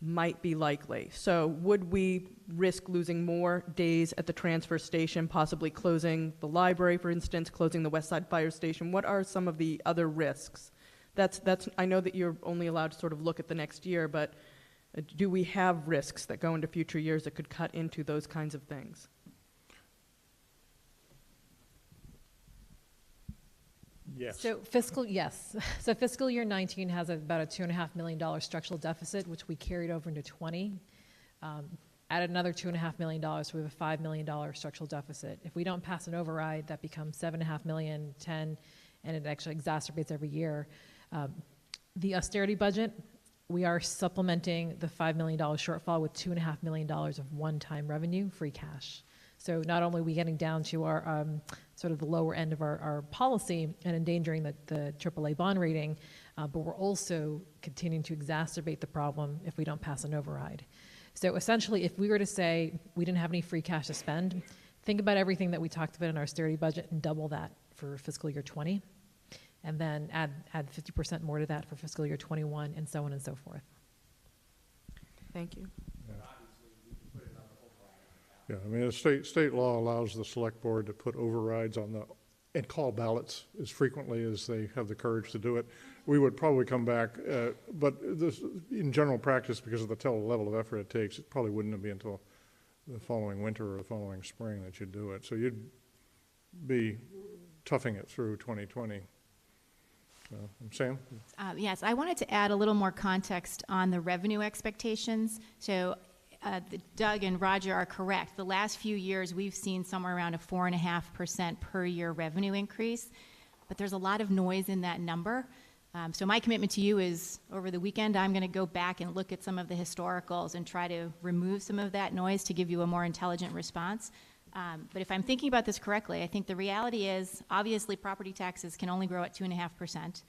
might be likely? So would we risk losing more days at the transfer station, possibly closing the library, for instance, closing the West Side Fire Station? What are some of the other risks? I know that you're only allowed to sort of look at the next year, but do we have risks that go into future years that could cut into those kinds of things? Yes. So yes. So fiscal year 19 has about a $2.5 million structural deficit, which we carried over into 20. Added another $2.5 million, so we have a $5 million structural deficit. If we don't pass an override, that becomes $7.5 million, 10, and it actually exacerbates every year. The austerity budget, we are supplementing the $5 million shortfall with $2.5 million of one-time revenue, free cash. So not only are we getting down to our sort of the lower end of our policy and endangering the AAA bond rating, but we're also continuing to exacerbate the problem if we don't pass an override. So essentially, if we were to say we didn't have any free cash to spend, think about everything that we talked about in our austerity budget and double that for fiscal year 20, and then add 50% more to that for fiscal year 21, and so on and so forth. Thank you. Yeah, I mean, the state law allows the select board to put overrides on and call ballots as frequently as they have the courage to do it. We would probably come back, but this, in general practice, because of the level of effort it takes, it probably wouldn't be until the following winter or the following spring that you'd do it. So you'd be toughing it through 2020. Sam? Yes, I wanted to add a little more context on the revenue expectations. So Doug and Roger are correct. The last few years, we've seen somewhere around a 4.5% per year revenue increase, but there's a lot of noise in that number. So my commitment to you is, over the weekend, I'm going to go back and look at some of the historicals and try to remove some of that noise to give you a more intelligent response. But if I'm thinking about this correctly, I think the reality is, obviously, property taxes can only grow at 2.5%,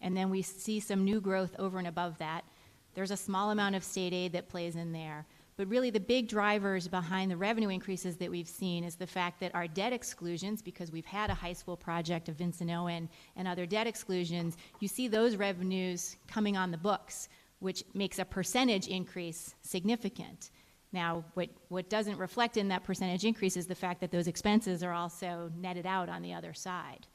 and then we see some new growth over and above that. There's a small amount of state aid that plays in there. But really the big drivers behind the revenue increases that we've seen is the fact that our debt exclusions, because we've had a high school project of Vincent Owen and other debt exclusions, you see those revenues coming on the books, which makes a percentage increase significant. Now, what doesn't reflect in that percentage increase is the fact that those expenses are also netted out on the other side.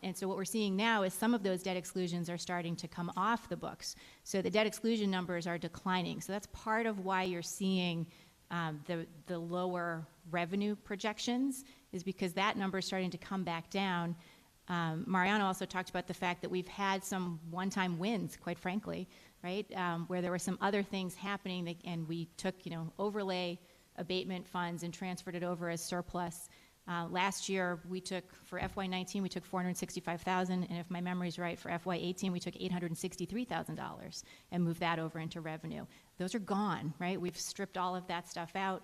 And so what we're seeing now is some of those debt exclusions are starting to come off the books. So the debt exclusion numbers are declining. So that's part of why you're seeing the lower revenue projections, is because that number is starting to come back down. Mariano also talked about the fact that we've had some one-time wins, quite frankly, right? Where there were some other things happening and we took, overlay abatement funds and transferred it over as surplus. Last year, for FY19, we took $465,000, and if my memory's right, for FY18, we took $863,000 and moved that over into revenue. Those are gone, right? We've stripped all of that stuff out.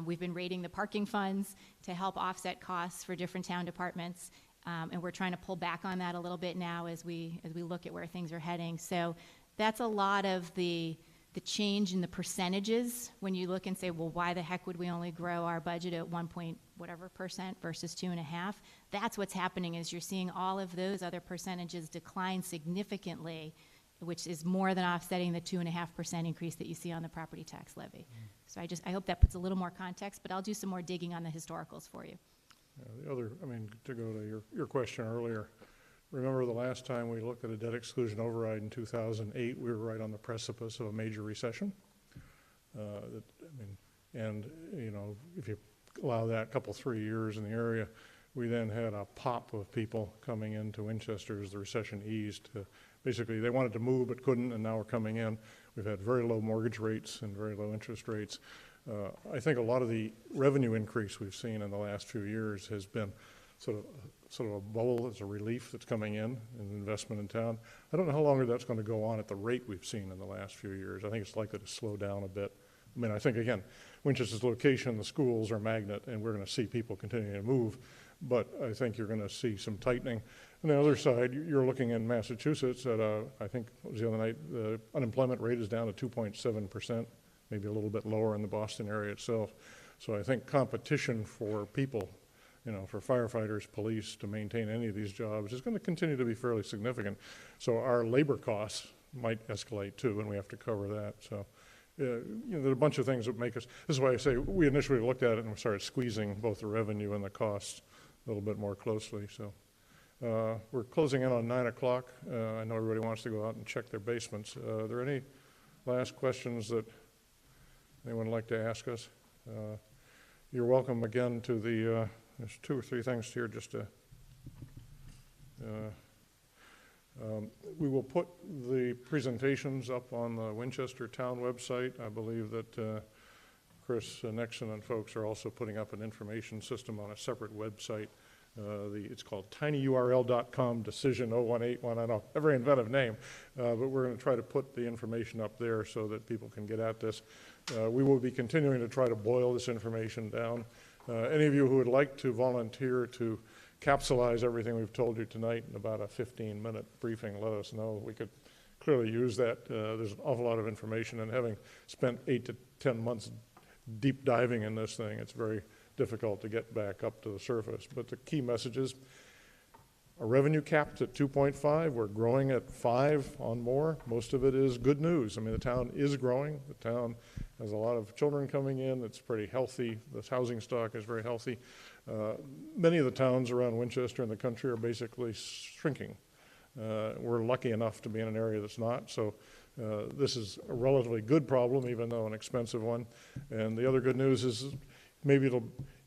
We've been raiding the parking funds to help offset costs for different town departments, and we're trying to pull back on that a little bit now as we look at where things are heading. So that's a lot of the the change in the percentages, when you look and say, well, why the heck would we only grow our budget at 1 point whatever percent versus 2.5%? That's what's happening, is you're seeing all of those other percentages decline significantly, which is more than offsetting the 2.5% increase that you see on the property tax levy. So I hope that puts a little more context, but I'll do some more digging on the historicals for you. The other, I mean, to go to your question earlier, remember the last time we looked at a debt exclusion override in 2008, we were right on the precipice of a major recession. And you know, if you allow that couple, 3 years in the area, we then had a pop of people coming into Winchester as the recession eased. Basically, they wanted to move but couldn't, and now we're coming in. We've had very low mortgage rates and very low interest rates. I think a lot of the revenue increase we've seen in the last few years has been sort of a bubble, as a relief that's coming in investment in town. I don't know how longer that's going to go on at the rate we've seen in the last few years. I think it's likely to slow down a bit. I mean, I think, again, Winchester's location, the schools are a magnet, and we're going to see people continuing to move. But I think you're going to see some tightening. On the other side, you're looking in Massachusetts at, I think it was the other night, the unemployment rate is down to 2.7%, maybe a little bit lower in the Boston area itself. So I think competition for people, you know, for firefighters, police, to maintain any of these jobs is going to continue to be fairly significant. So our labor costs might escalate too, and we have to cover that. So, you know, there are a bunch of things that make us, this is why I say we initially looked at it and we started squeezing both the revenue and the costs a little bit more closely. So we're closing in on 9 o'clock. I know everybody wants to go out and check their basements. Are there any last questions that anyone would like to ask us? You're welcome again to the, there's 2 or 3 things here just to, we will put the presentations up on the Winchester Town website. I believe that Chris Nixon and folks are also putting up an information system on a separate website. It's called tinyurl.com decision 0181. I know, a very inventive name, but we're going to try to put the information up there so that people can get at this. We will be continuing to try to boil this information down. Any of you who would like to volunteer to capsulize everything we've told you tonight in about a 15-minute briefing, let us know. We could clearly use that. There's an awful lot of information, and having spent 8 to 10 months deep diving in this thing, it's very difficult to get back up to the surface. But the key message is our revenue capped at 2.5. We're growing at 5 on more. Most of it is good news. I mean, the town is growing. The town has a lot of children coming in. It's pretty healthy. The housing stock is very healthy. Many of the towns around Winchester in the country are basically shrinking. We're lucky enough to be in an area that's not. So this is a relatively good problem, even though an expensive one. And the other good news is maybe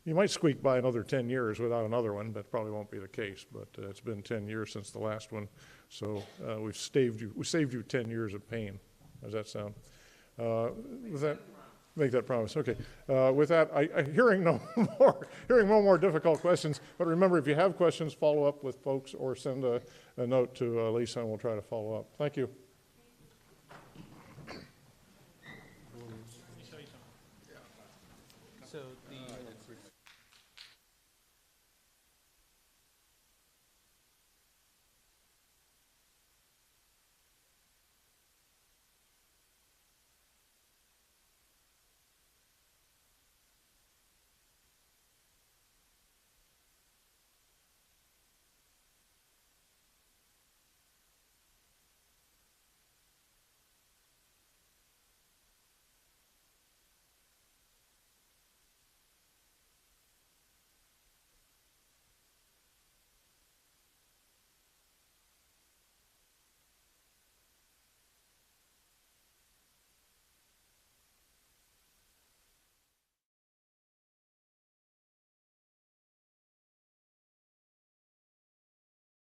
you might squeak by another 10 years without another one. That probably won't be the case, but it's been 10 years since the last one. So we saved you 10 years of pain. Does that sound? With that, make that promise. Okay. With that, hearing no more difficult questions. But remember, if you have questions, follow up with folks or send a note to Lisa, and we'll try to follow up. Thank you. So